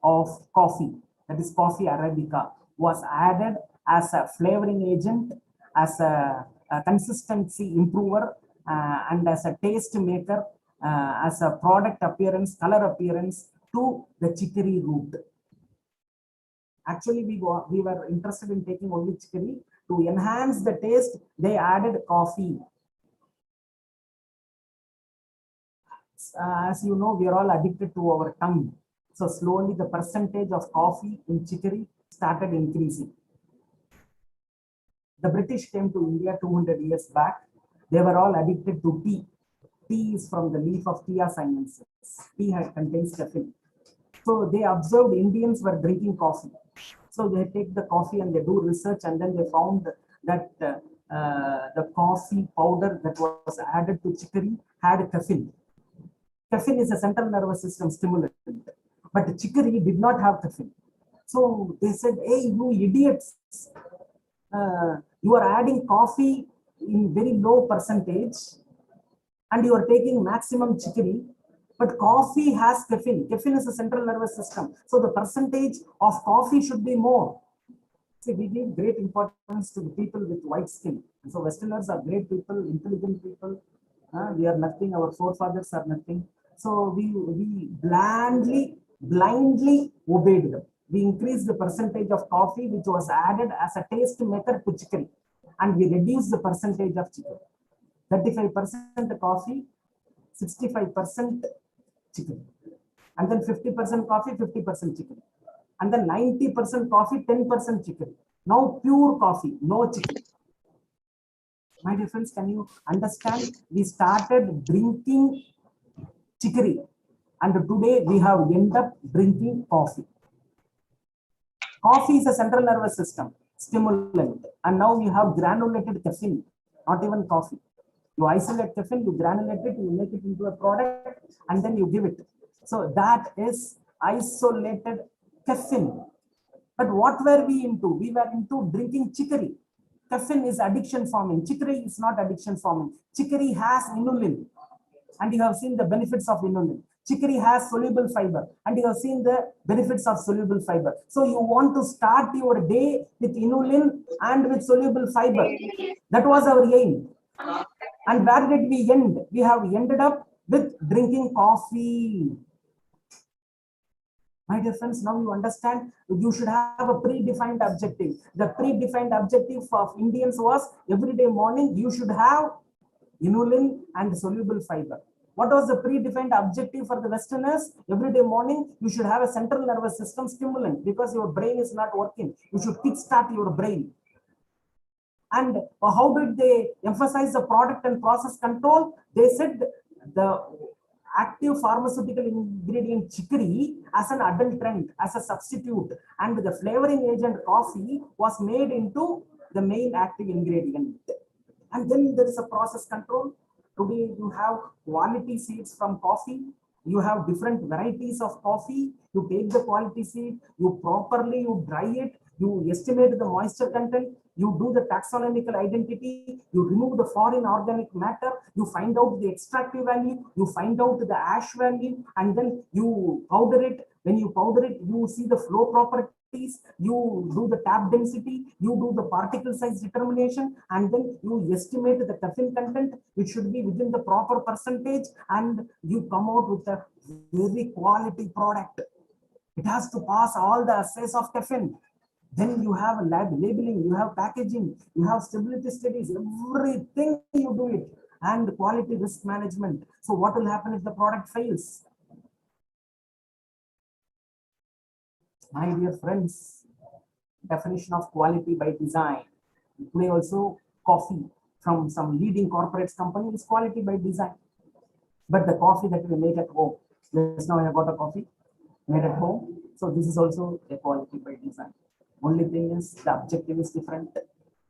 of coffee, that is coffee Arabica, was added as a flavoring agent, as a consistency improver, and as a taste maker, as a product appearance, color appearance to the chicory root. Actually, we were interested in taking only chicory. To enhance the taste, they added coffee. As you know, we are all addicted to our tongue. So slowly the percentage of coffee in chicory started increasing. The British came to India 200 years back. They were all addicted to tea. Tea is from the leaf of Thea sinensis. Tea contains caffeine. So they observed Indians were drinking coffee. So they take the coffee and they do research, and then they found that the coffee powder that was added to chicory had caffeine. Caffeine is a central nervous system stimulant, but chicory did not have caffeine. So they said, hey, you idiots, you are adding coffee in very low percentage and you are taking maximum chicory, but coffee has caffeine. Caffeine is a central nervous system. So the percentage of coffee should be more. See, we give great importance to the people with white skin. So Westerners are great people, intelligent people. We are nothing, our forefathers are nothing. So we blindly obeyed them. We increased the percentage of coffee which was added as a taste maker to chicory, and we reduced the percentage of chicory. 35% coffee, 65% chicory, and then 50% coffee, 50% chicory, and then 90% coffee, 10% chicory. Now pure coffee, no chicory. My dear friends, can you understand? We started drinking chicory, and today we have ended up drinking coffee. Coffee is a central nervous system stimulant, and now we have granulated caffeine, not even coffee. You isolate caffeine, you granulate it, you make it into a product, and then you give it. So that is isolated caffeine. But what were we into? We were into drinking chicory. Caffeine is addiction forming. Chicory is not addiction forming. Chicory has inulin, and you have seen the benefits of inulin. Chicory has soluble fiber, and you have seen the benefits of soluble fiber. So you want to start your day with inulin and with soluble fiber. That was our aim. And where did we end? We have ended up with drinking coffee. My dear friends, now you understand, you should have a predefined objective. The predefined objective of Indians was every day morning you should have inulin and soluble fiber. What was the predefined objective for the Westerners? Every day morning you should have a central nervous system stimulant, because your brain is not working. You should kickstart your brain. And how did they emphasize the product and process control? They said the active pharmaceutical ingredient chicory as an adulterant, as a substitute, and the flavoring agent coffee was made into the main active ingredient. And then there is a process control. Today you have quality seeds from coffee. You have different varieties of coffee. You take the quality seed, you dry it, you estimate the moisture content, you do the taxonomical identity, you remove the foreign organic matter, you find out the extractive value, you find out the ash value, and then you powder it. When you powder it, you see the flow properties, you do the tap density, you do the particle size determination, and then you estimate the caffeine content, which should be within the proper percentage, and you come out with a very quality product. It has to pass all the assays of caffeine. Then you have labeling, you have packaging, you have stability studies, everything you do it, and quality risk management. So what will happen if the product fails? My dear friends, definition of quality by design. Today also coffee from some leading corporate company is quality by design. But the coffee that we make at home, just now I have got a coffee made at home. So this is also a quality by design. Only thing is the objective is different.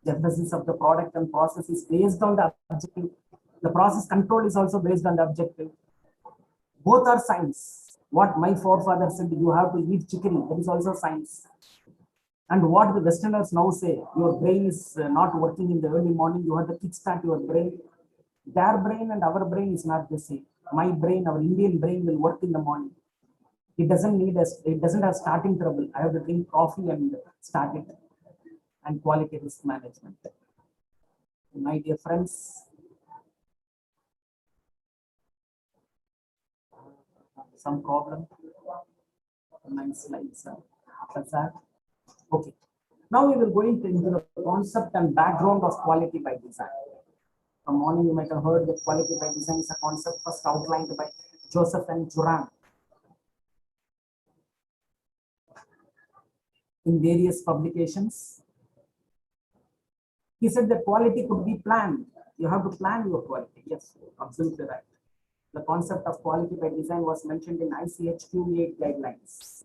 The emphasis of the product and process is based on the objective. The process control is also based on the objective. Both are science. What my forefather said, you have to eat chicory, that is also science. And what the Westerners now say, your brain is not working in the early morning, you have to kickstart your brain. Their brain and our brain is not the same. My brain, our Indian brain will work in the morning. It doesn't need us, it doesn't have starting trouble. I have to drink coffee and start it. And quality risk management. My dear friends, some problem. My slides are okay. Now we will go into the concept and background of quality by design. From morning you might have heard that quality by design is a concept first outlined by Joseph and Juran in various publications. He said that quality could be planned. You have to plan your quality. Yes, absolutely right. The concept of quality by design was mentioned in ICH-Q8 guidelines.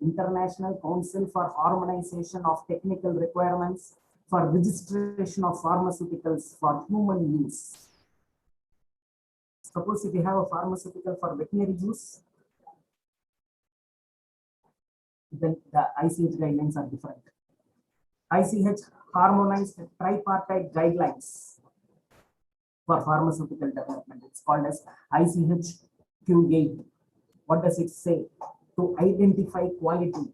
International Council for Harmonization of Technical Requirements for Registration of Pharmaceuticals for Human Use. Suppose if you have a pharmaceutical for veterinary use, then the ICH guidelines are different. ICH harmonized tripartite guidelines for pharmaceutical development. It's called as ICH Q8. What does it say? To identify quality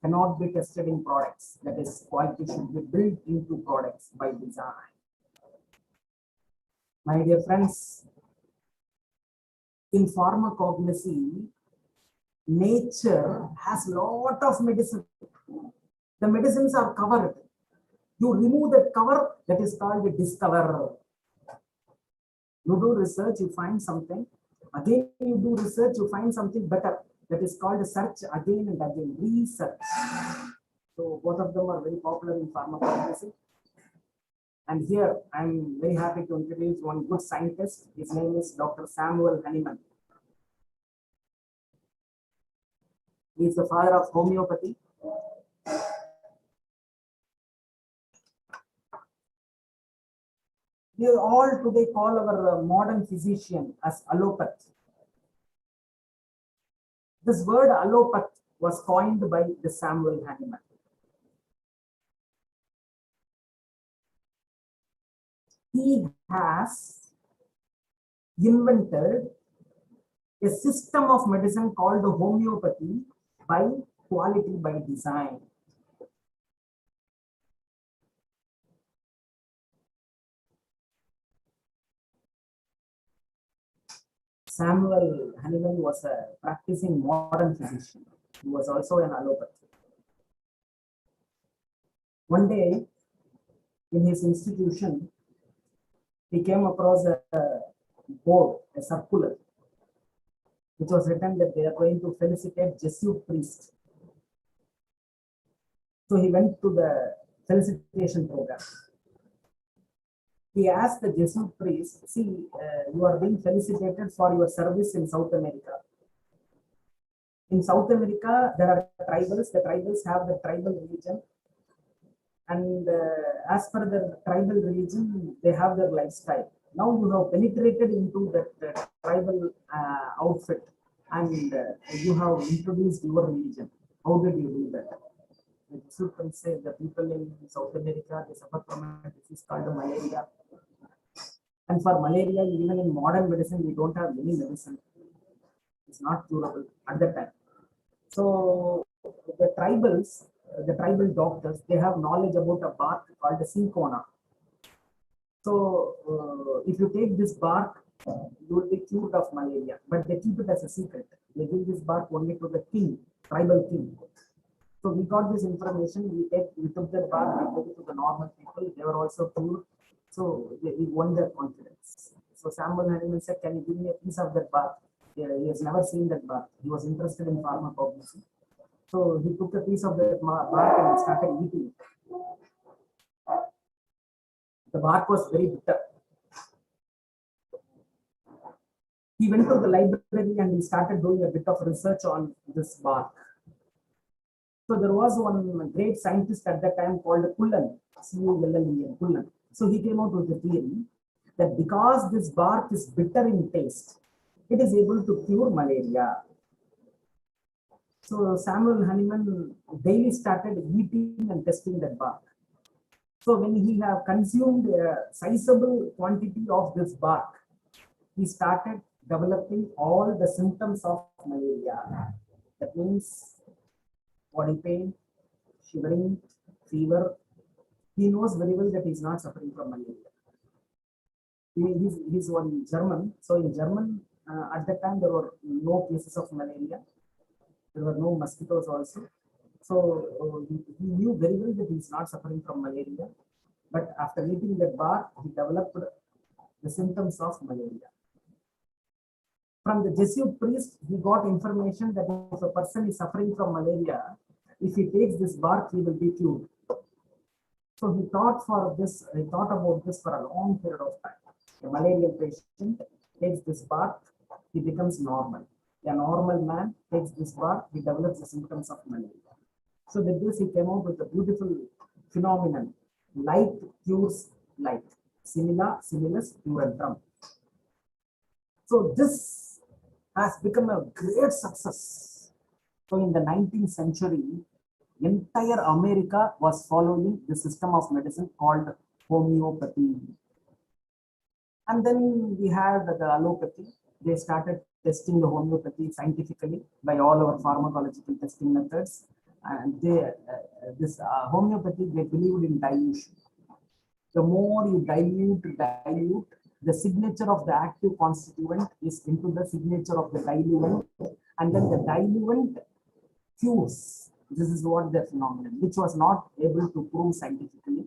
cannot be tested in products. That is, quality should be built into products by design. My dear friends, in pharmacognosy, nature has a lot of medicine. The medicines are covered. You remove that cover, that is called a discover. You do research, you find something. Again, you do research, you find something better. That is called a search again and again, research. So both of them are very popular in pharmacology. And here I'm very happy to introduce one good scientist. His name is Dr. Samuel Hahnemann. He is the father of homeopathy. We all today call our modern physician as allopath. This word allopath was coined by the Samuel Hahnemann. He has invented a system of medicine called homeopathy by quality by design. Samuel Hahnemann was a practicing modern physician. He was also an allopath. One day, in his institution, he came across a board, a circular, which was written that they are going to felicitate Jesuit priests. So he went to the felicitation program. He asked the Jesuit priest, see, you are being felicitated for your service in South America. In South America, there are tribals. The tribals have the tribal religion. And as per the tribal religion, they have their lifestyle. Now you have penetrated into that tribal outfit and you have introduced your religion. How did you do that? The Jesuit priest said the people in South America, they suffer from a disease called malaria. And for malaria, even in modern medicine, we don't have any medicine. It's not curable at that time. So the tribals, the tribal doctors, they have knowledge about a bark called the cinchona. So if you take this bark, you will be cured of malaria, but they keep it as a secret. They give this bark only to the king, tribal king. So we got this information, we took that bark, we gave it to the normal people, they were also cured. So we won their confidence. So Samuel Hahnemann said, can you give me a piece of that bark? Yeah, he has never seen that bark. He was interested in pharmacognosy. So he took a piece of that bark and started eating it. The bark was very bitter. He went to the library and he started doing a bit of research on this bark. So there was one great scientist at that time called Cullen, C-U-L-L-E-N, Cullen. So he came out with the theory that because this bark is bitter in taste, it is able to cure malaria. So Samuel Hahnemann daily started eating and testing that bark. So when he have consumed a sizable quantity of this bark, he started developing all the symptoms of malaria. That means body pain, shivering, fever. He knows very well that he is not suffering from malaria. He's one German. So in German, at that time, there were no cases of malaria. There were no mosquitoes also. So he knew very well that he is not suffering from malaria. But after eating that bark, he developed the symptoms of malaria. From the Jesuit priest, he got information that if a person is suffering from malaria, if he takes this bark, he will be cured. So he thought about this for a long period of time. A malarial patient takes this bark, he becomes normal. A normal man takes this bark, he develops the symptoms of malaria. So with this, he came out with a beautiful phenomenon: like cures like, simila, similus, curantum. So this has become a great success. So in the 19th century, entire America was following the system of medicine called homeopathy. And then we had the allopathy. They started testing the homeopathy scientifically by all our pharmacological testing methods. And this homeopathy, they believed in dilution. The more you dilute, the signature of the active constituent is into the signature of the diluent, and then the diluent cures. This is what the phenomenon, which was not able to prove scientifically.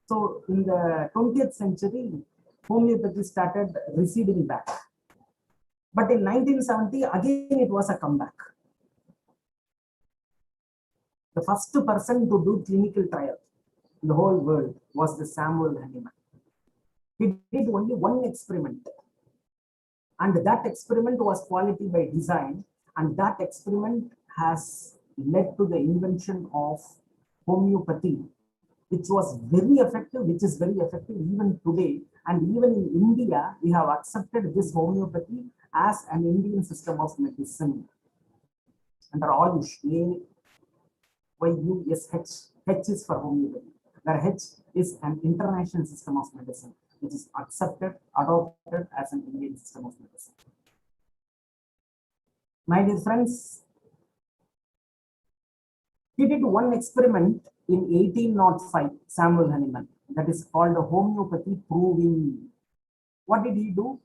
So in the 20th century, homeopathy started receding back. But in 1970, again, it was a comeback. The first person to do clinical trial in the whole world was the Samuel Hahnemann. He did only one experiment, and that experiment was quality by design, and that experiment has led to the invention of homeopathy, which was very effective, which is very effective even today. And even in India, we have accepted this homeopathy as an Indian system of medicine under Ayush, AYUSH. H is for homeopathy, where H is an international system of medicine, which is accepted, adopted as an Indian system of medicine. My dear friends, he did one experiment in 1805, Samuel Hahnemann, that is called homeopathy proving. What did he do?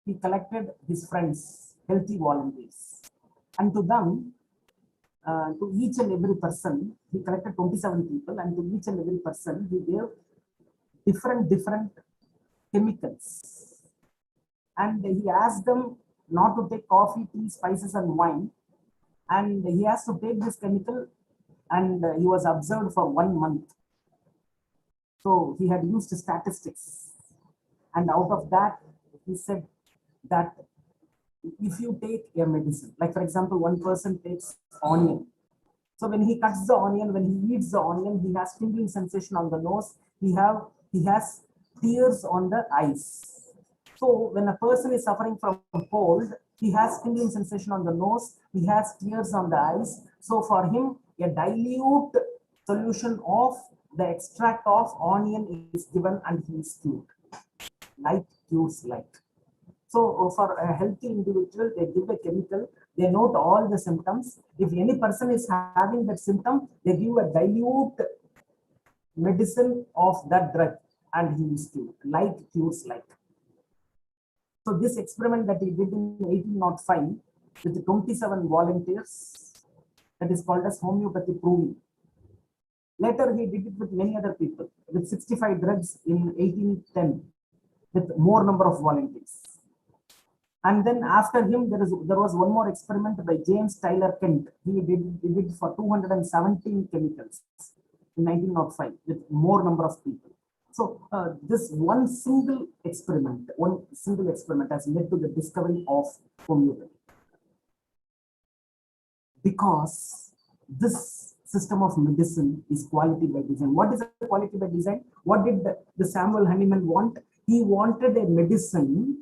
He collected his friends, healthy volunteers, and to them, to each and every person, he collected 27 people, and to each and every person, he gave different chemicals. And he asked them not to take coffee, tea, spices, and wine. And he has to take this chemical, and he was observed for 1 month. So he had used statistics. And out of that, he said that if you take a medicine, like for example, one person takes onion. So when he cuts the onion, when he eats the onion, he has tingling sensation on the nose. He has tears on the eyes. So when a person is suffering from cold, he has tingling sensation on the nose. He has tears on the eyes. So for him, a dilute solution of the extract of onion is given, and he is cured. Like cures like. So for a healthy individual, they give a chemical, they note all the symptoms. If any person is having that symptom, they give a dilute medicine of that drug, and he is cured. Like cures like. So this experiment that he did in 1805 with 27 volunteers, that is called as homeopathy proving. Later he did it with many other people, with 65 drugs in 1810, with more number of volunteers. And then after him, there was one more experiment by James Tyler Kent. He did it for 217 chemicals in 1905 with more number of people. So this one single experiment has led to the discovery of homeopathy. Because this system of medicine is quality by design. What is the quality by design? What did the Samuel Hahnemann want? He wanted a medicine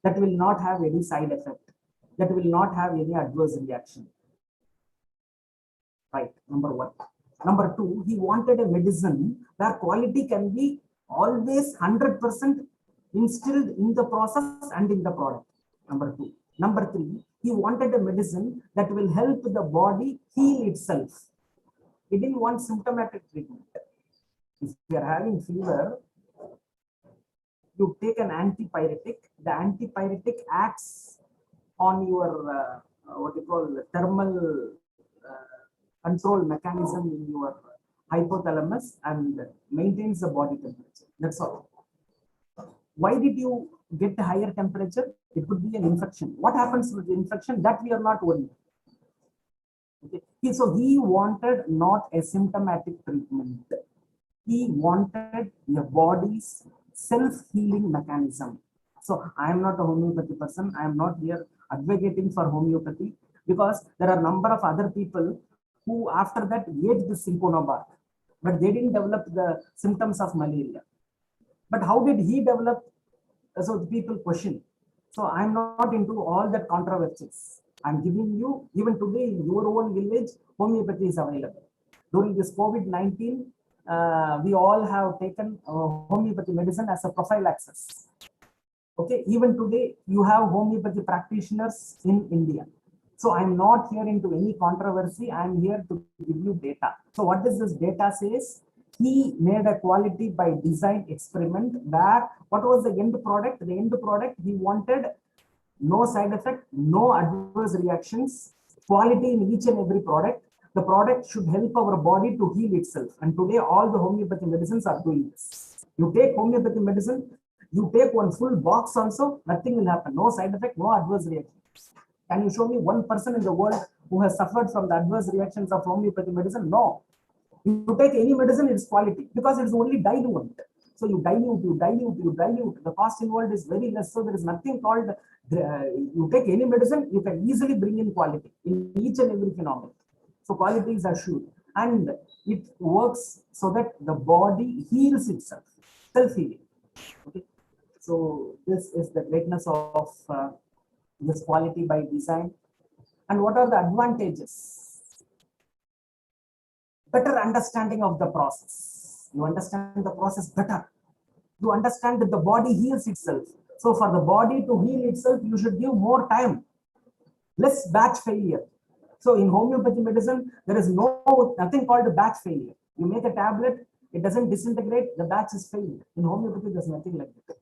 that will not have any side effect, that will not have any adverse reaction. Right, number one. Number two, he wanted a medicine where quality can be always 100% instilled in the process and in the product. Number two. Number three, he wanted a medicine that will help the body heal itself. He didn't want symptomatic treatment. If you are having fever, you take an antipyretic. The antipyretic acts on your what you call thermal control mechanism in your hypothalamus and maintains the body temperature. That's all. Why did you get a higher temperature? It could be an infection. What happens with the infection? That we are not worried. Okay. So he wanted not a symptomatic treatment. He wanted your body's self-healing mechanism. So I am not a homeopathy person. I am not here advocating for homeopathy because there are a number of other people who after that ate the cinchona bark, but they didn't develop the symptoms of malaria. But how did he develop? So the people question. So I'm not into all that controversies. I'm giving you, even today in your own village, homeopathy is available. During this COVID-19, we all have taken homeopathy medicine as a prophylaxis. Okay, even today you have homeopathy practitioners in India. So I'm not here into any controversy. I'm here to give you data. So what does this data says? He made a quality by design experiment where what was the end product? The end product, he wanted no side effect, no adverse reactions, quality in each and every product. The product should help our body to heal itself. And today all the homeopathy medicines are doing this. You take homeopathy medicine, you take one full box also, nothing will happen. No side effect, no adverse reactions. Can you show me one person in the world who has suffered from the adverse reactions of homeopathy medicine? No. You take any medicine, it's quality because it's only diluent. So you dilute. The cost involved is very less. So there is nothing called, you take any medicine, you can easily bring in quality in each and every phenomenon. So quality is assured and it works so that the body heals itself, self-healing. Okay. So this is the greatness of this quality by design. And what are the advantages? Better understanding of the process. You understand the process better. You understand that the body heals itself. So for the body to heal itself, you should give more time, less batch failure. So in homeopathy medicine, there is nothing called a batch failure. You make a tablet, it doesn't disintegrate, the batch is failed. In homeopathy, there's nothing like that.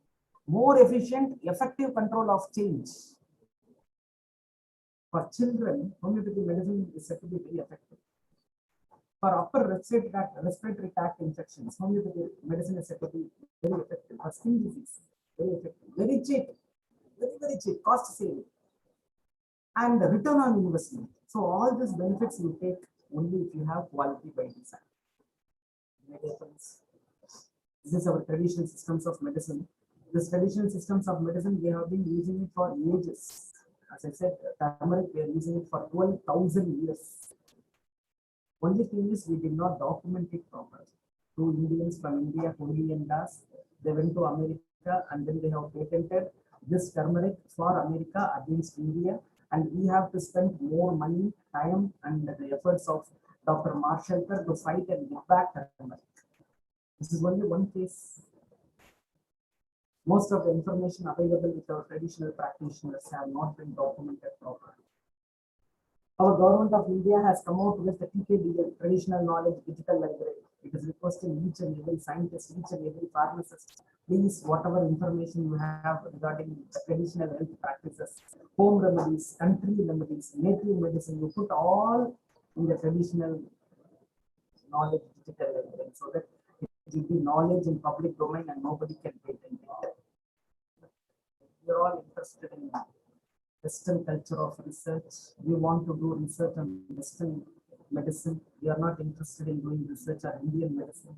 More efficient, effective control of change. For children, homeopathy medicine is said to be very effective. For upper respiratory tract infections, homeopathy medicine is said to be very effective. For skin disease, very effective, very cheap, very cheap, cost saving, and return on investment. So all these benefits you take only if you have quality by design. This is our traditional systems of medicine. This traditional systems of medicine, we have been using it for ages. As I said, turmeric, we are using it for 12,000 years. Only thing is we did not document it properly. Two Indians from India, Kohli and Das, they went to America and then they have patented this turmeric for America against India. And we have to spend more money, time, and the efforts of Dr. Marshallker to fight and get back turmeric. This is only one case. Most of the information available with our traditional practitioners have not been documented properly. Our government of India has come out with the TKDL, Traditional Knowledge Digital Library. It is requesting each and every scientist, each and every pharmacist, please, whatever information you have regarding traditional health practices, home remedies, country remedies, native medicine, you put all in the traditional knowledge digital library so that it will be knowledge in public domain and nobody can patent it. We are all interested in Western culture of research. We want to do research on Western medicine. We are not interested in doing research on Indian medicine.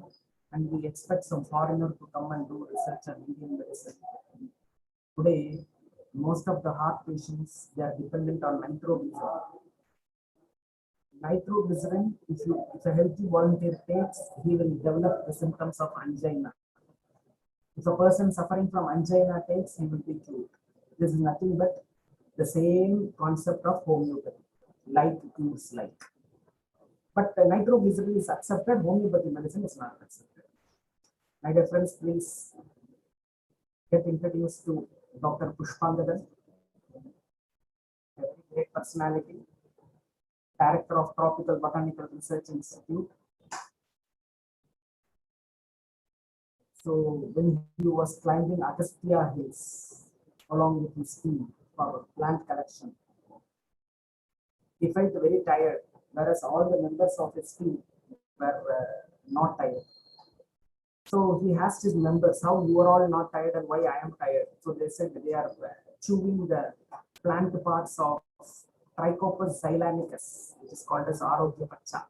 And we expect some foreigner to come and do research on Indian medicine. Today, most of the heart patients, they are dependent on nitroglycerin. Nitroglycerin, if a healthy volunteer takes, he will develop the symptoms of angina. If a person suffering from angina takes, he will be cured. This is nothing but the same concept of homeopathy, like cures like. But nitroglycerin is accepted, homeopathy medicine is not accepted. My dear friends, please get introduced to Dr. Pushpangadan, a very great personality, Director of Tropical Botanical Research Institute. So when he was climbing Agastya Hills along with his team for plant collection, he felt very tired, whereas all the members of his team were not tired. So he asked his members, how you are all not tired and why I am tired. So they said they are chewing the plant parts of Trichopus xylanicus, which is called as Arogya Pacha.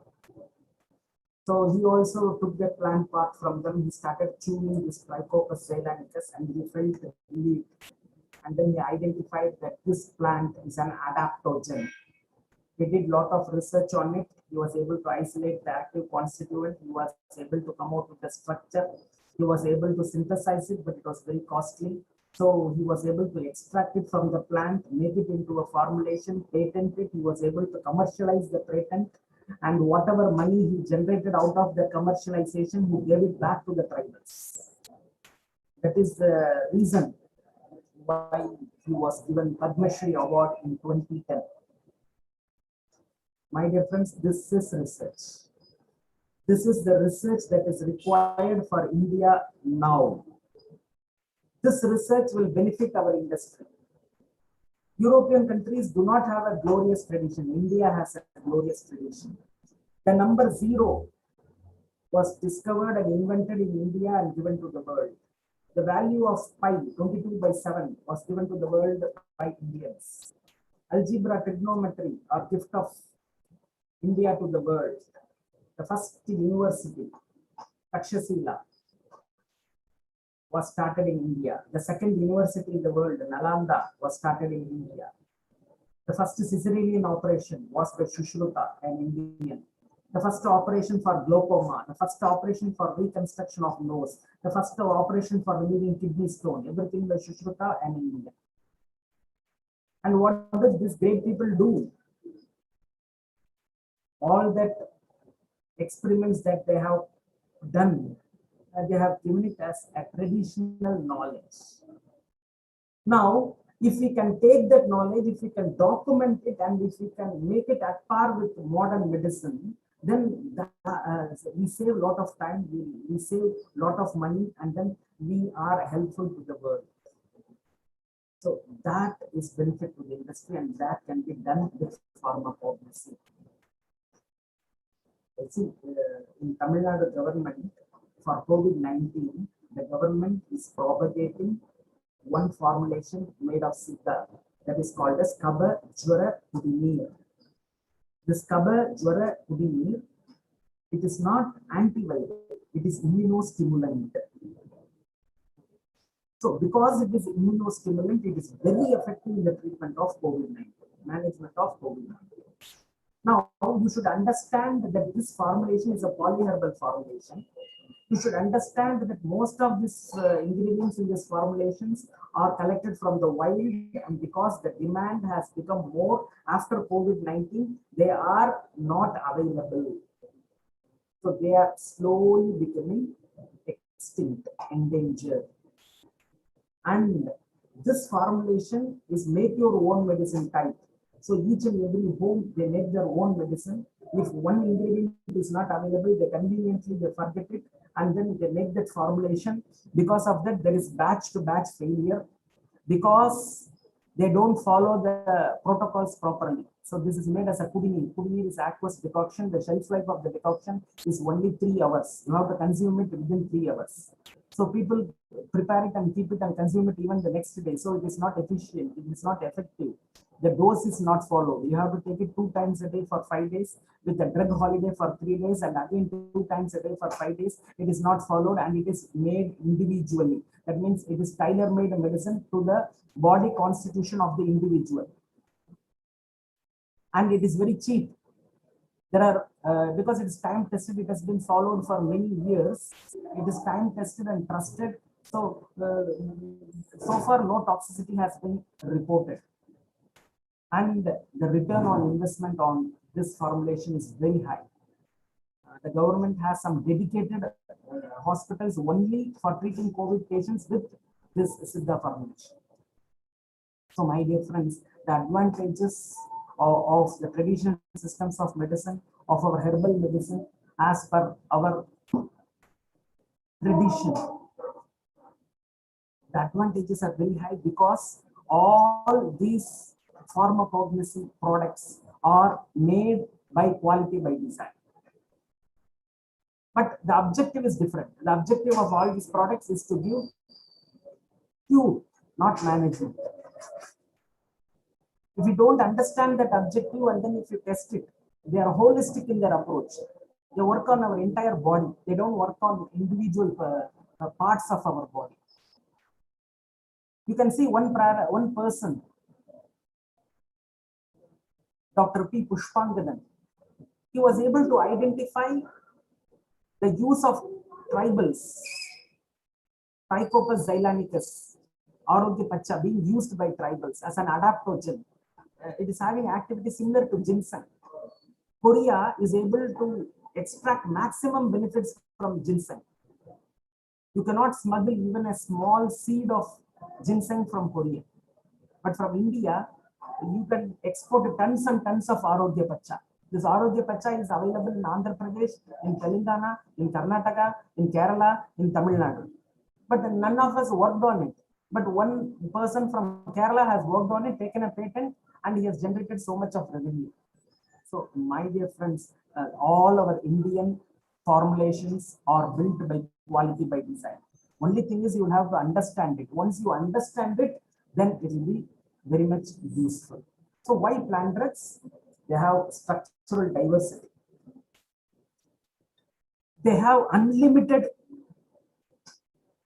So he also took the plant part from them. He started chewing this Trichopus xylanicus and he felt relieved. And then he identified that this plant is an adaptogen. He did a lot of research on it. He was able to isolate the active constituent. He was able to come out with the structure. He was able to synthesize it, but it was very costly. So he was able to extract it from the plant, make it into a formulation, patent it. He was able to commercialize the patent. And whatever money he generated out of the commercialization, he gave it back to the tribals. That is the reason why he was given Padma Shri Award in 2010. My dear friends, this is research. This is the research that is required for India now. This research will benefit our industry. European countries do not have a glorious tradition. India has a glorious tradition. The number 0 was discovered and invented in India and given to the world. The value of pi, 22/7, was given to the world by Indians. Algebra, trigonometry are gift of India to the world. The first university, Takshashila, was started in India. The second university in the world, Nalanda, was started in India. The first Caesarean operation was the Shushruta, an Indian. The first operation for glaucoma, the first operation for reconstruction of nose, the first operation for removing kidney stone, everything by Shushruta and India. And what does these great people do? All that experiments that they have done, they have given it as a traditional knowledge. Now, if we can take that knowledge, if we can document it, and if we can make it at par with modern medicine, then we save a lot of time, we save a lot of money, and then we are helpful to the world. So that is benefit to the industry, and that can be done with pharmacognosy. See, in Tamil Nadu government, for COVID-19, the government is propagating one formulation made of Siddha that is called as Kaba Jwara Kudineer. This Kaba Jwara Kudineer, it is not antiviral, it is immunostimulant. So because it is immunostimulant, it is very effective in the treatment of COVID-19, management of COVID-19. Now, you should understand that this formulation is a polyherbal formulation. You should understand that most of these ingredients in these formulations are collected from the wild, and because the demand has become more after COVID-19, they are not available. So they are slowly becoming extinct, endangered. And this formulation is make your own medicine type. So each and every home, they make their own medicine. If one ingredient is not available, they conveniently they forget it, and then they make that formulation. Because of that, there is batch to batch failure, because they don't follow the protocols properly. So this is made as a kudineer. Kudineer is aqueous decoction. The shelf life of the decoction is only 3 hours. You have to consume it within 3 hours. So people prepare it and keep it and consume it even the next day. So it is not efficient. It is not effective. The dose is not followed. You have to take it 2 times a day for 5 days, with a drug holiday for 3 days, and again 2 times a day for 5 days. It is not followed, and it is made individually. That means it is tailor-made medicine to the body constitution of the individual. And it is very cheap. There are, because it is time tested, it has been followed for many years. It is time tested and trusted. So, so far no toxicity has been reported. And the return on investment on this formulation is very high. the government has some dedicated hospitals only for treating COVID patients with this Siddha formulation. So my dear friends, the advantages of the traditional systems of medicine, of our herbal medicine, as per our tradition, the advantages are very high because all these pharmacognosy products are made by quality by design. But the objective is different. The objective of all these products is to give cure, not management. If you don't understand that objective and then if you test it, they are holistic in their approach. They work on our entire body. They don't work on individual parts of our body. You can see one person, Dr. P. Pushpangadan. He was able to identify the use of tribals, Trichopus xylanicus, Arogya Pacha, being used by tribals as an adaptogen. It is having activity similar to ginseng. Korea is able to extract maximum benefits from ginseng. You cannot smuggle even a small seed of ginseng from Korea. But from India, you can export tons and tons of Arogya Pacha. This Arogya Pacha is available in Andhra Pradesh, in Telangana, in Karnataka, in Kerala, in Tamil Nadu. But none of us worked on it. But one person from Kerala has worked on it, taken a patent, and he has generated so much of revenue. So, my dear friends, all our Indian formulations are built by quality by design. Only thing is you have to understand it. Once you understand it, then it will be very much useful. So, why plant drugs? They have structural diversity. They have unlimited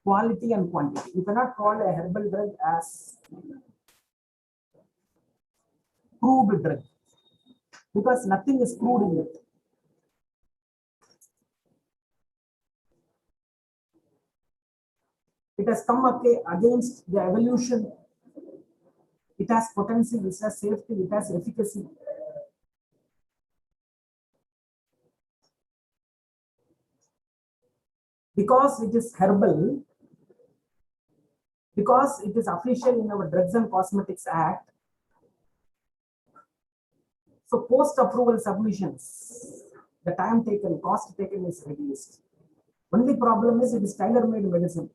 quality and quantity. You cannot call a herbal drug as crude drug because nothing is crude in it. It has come against the evolution. It has potency, it has safety, it has efficacy. Because it is herbal, because it is official in our Drugs and Cosmetics Act, so post-approval submissions, the time taken, cost taken is reduced. Only problem is it is tailor-made medicine.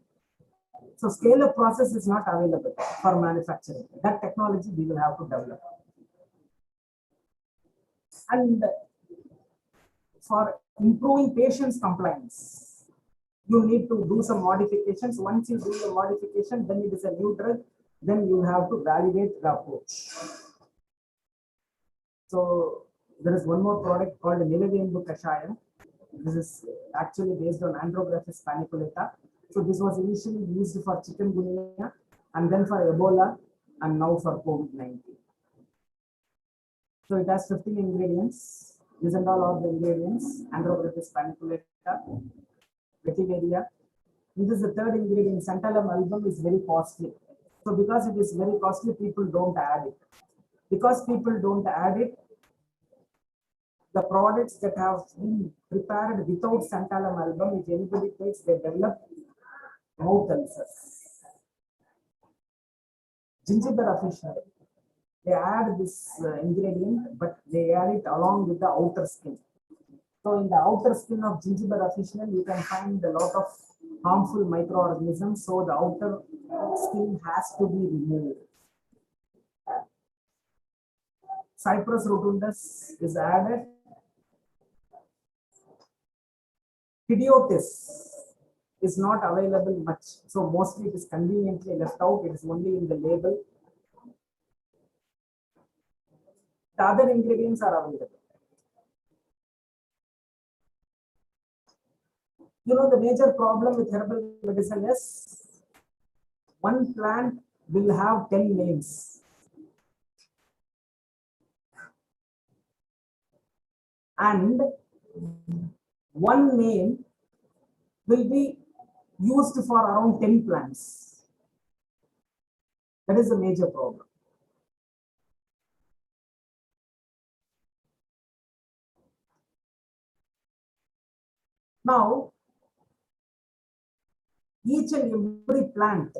So scale-up process is not available for manufacturing. That technology we will have to develop. And for improving patients' compliance, you need to do some modifications. Once you do the modification, then it is a new drug. Then you have to validate the approach. So there is one more product called Nilavembu Kashayam. This is actually based on Andrographis paniculata. So this was initially used for chikungunya and then for Ebola and now for COVID-19. So it has 15 ingredients. These and all are the ingredients. Andrographis paniculata, vetiveria. This is the third ingredient. Santalum album is very costly. So because it is very costly, people don't add it. Because people don't add it, the products that have been prepared without Santalum album, if anybody takes, they develop mouth ulcers. Ginger official, they add this ingredient, but they add it along with the outer skin. So in the outer skin of ginger official, you can find a lot of harmful microorganisms. So the outer skin has to be removed. Cyprus rotundus is added. Idiotis is not available much. So mostly it is conveniently left out. It is only in the label. The other ingredients are available. You know, the major problem with herbal medicine is one plant will have 10 names. And one name will be used for around 10 plants. That is a major problem. Now, each and every plant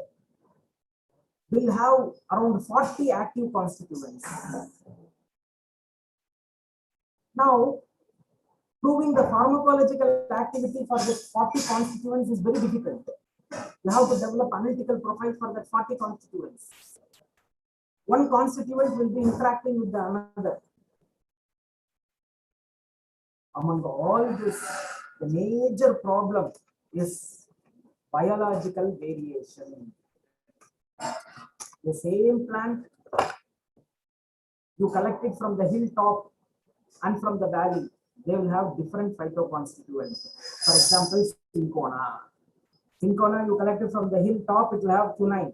will have around 40 active constituents. Now, proving the pharmacological activity for this 40 constituents is very difficult. You have to develop analytical profile for that 40 constituents. One constituent will be interacting with the another. Among all this, the major problem is biological variation. The same plant, you collect it from the hilltop and from the valley, they will have different phytoconstituents. For example, cinchona. Cinchona, you collect it from the hilltop, it will have quinine.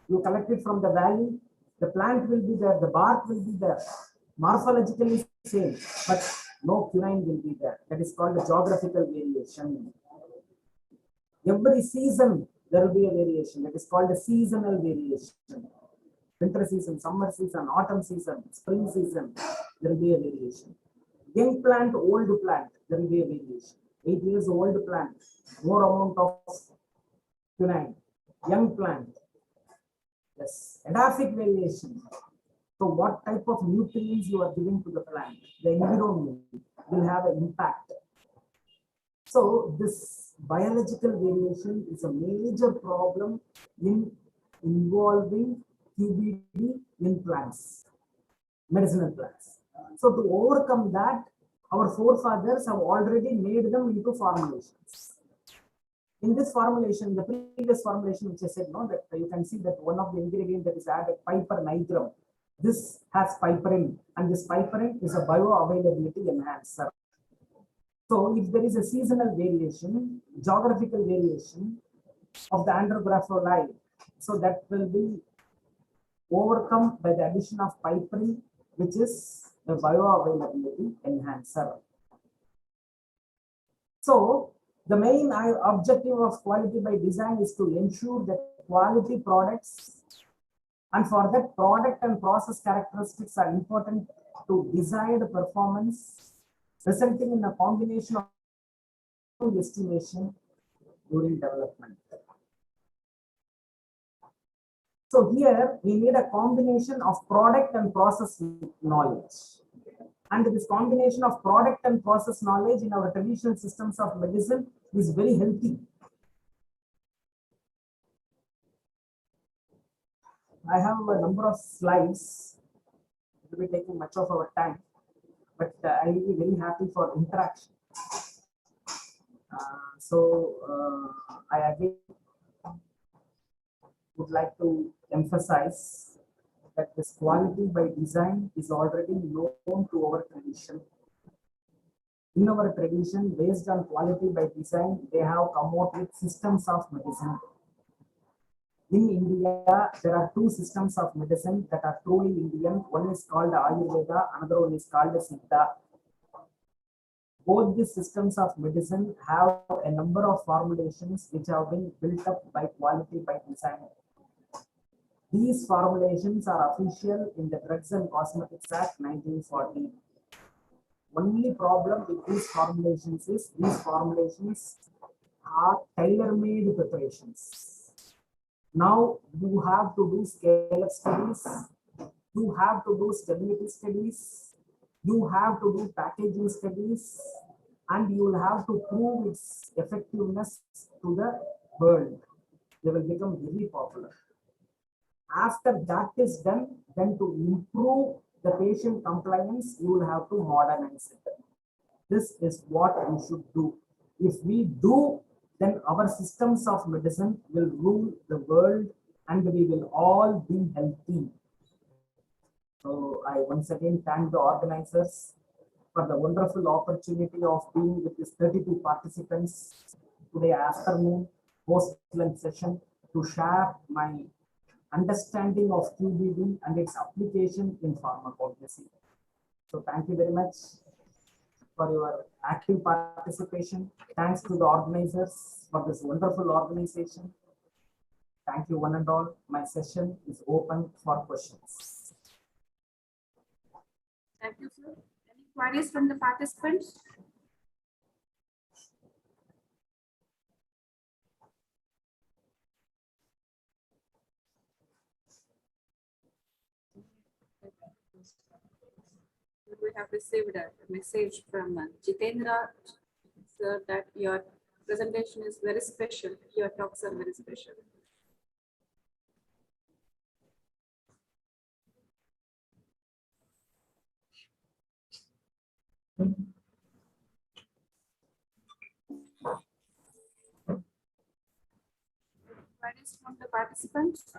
You collect it from the valley, the plant will be there, the bark will be there. Morphologically same, but no quinine will be there. That is called the geographical variation. Every season, there will be a variation. That is called a seasonal variation. Winter season, summer season, autumn season, spring season, there will be a variation. Young plant, old plant, there will be a variation. 8 years old plant, more amount of quinine. Young plant, yes, edaphic variation. So what type of nutrients you are giving to the plant, the environment will have an impact. So this biological variation is a major problem in involving QBD in plants, medicinal plants. So to overcome that, our forefathers have already made them into formulations. In this formulation, the previous formulation which I said, no, that you can see that one of the ingredients that is added, piper nitrum. This has piperin, and this piperin is a bioavailability enhancer. So if there is a seasonal variation, geographical variation of the andrographoli, so that will be overcome by the addition of piperin, which is a bioavailability enhancer. So the main objective of quality by design is to ensure that quality products, and for that product and process characteristics are important to desired performance, resulting in a combination of estimation during development. So here we need a combination of product and process knowledge. And this combination of product and process knowledge in our traditional systems of medicine is very healthy. I have a number of slides. It will be taking much of our time, but I will be very happy for interaction. I again would like to emphasize that this quality by design is already known to our tradition. In our tradition, based on quality by design, they have come out with systems of medicine. In India, there are two systems of medicine that are truly Indian. One is called Ayurveda, another one is called Siddha. Both these systems of medicine have a number of formulations which have been built up by quality by design. These formulations are official in the Drugs and Cosmetics Act 1940. Only problem with these formulations is these formulations are tailor-made preparations. Now you have to do scale-up studies, you have to do stability studies, you have to do packaging studies, and you will have to prove its effectiveness to the world. They will become very popular. After that is done, then to improve the patient compliance, you will have to modernize it. This is what we should do. If we do, then our systems of medicine will rule the world and we will all be healthy. So I once again thank the organizers for the wonderful opportunity of being with these 32 participants today afternoon post-lunch session to share my understanding of QBD and its application in pharmacology. So thank you very much for your active participation. Thanks to the organizers for this wonderful organization. Thank you one and all. My session is open for questions. Thank you, sir. Any queries from the participants? We have received a message from Jitendra, sir, that your presentation is very special. Your talks are very special. Queries from the participants?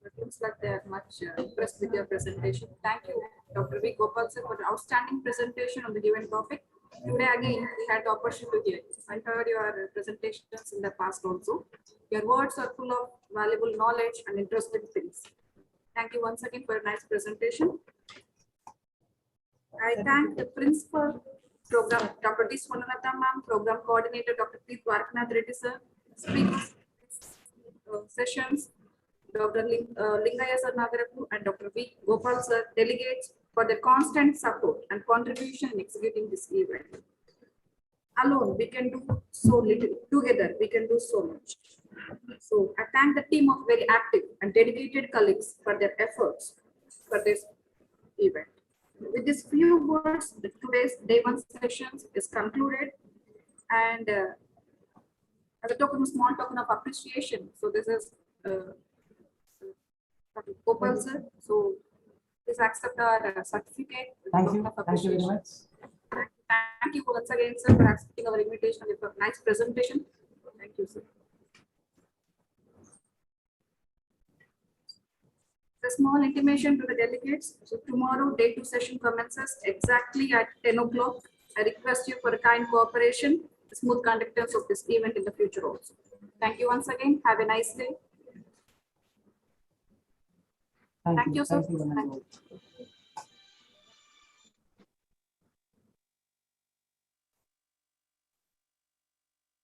It looks like they are much impressed with your presentation. Thank you, Dr. V. Gopal sir, for the outstanding presentation on the given topic. Today again, we had the opportunity to hear. I heard your presentations in the past also. Your words are full of valuable knowledge and interesting things. Thank you once again for a nice presentation. I thank the principal program, Dr. T. Swananatha ma'am, program coordinator, Dr. P. Dwarkanath Reddy sir, speakers, sessions, Dr. Lingaya sir Nagarapu and Dr. V. Gopal sir, delegates for their constant support and contribution in executing this event. Alone, we can do so little. Together, we can do so much. So I thank the team of very active and dedicated colleagues for their efforts for this event. With these few words, today's day one sessions is concluded, and as a token, small token of appreciation. So this is Gopal sir. So please accept our certificate. Thank you. Thank you very much. Thank you once again, sir, for accepting our invitation with a nice presentation. Thank you, sir. A small intimation to the delegates. So tomorrow, day 2 session commences exactly at 10 o'clock. I request you for a kind cooperation, smooth conductance of this event in the future also. Thank you once again. Have a nice day. Thank you, sir. Thank you.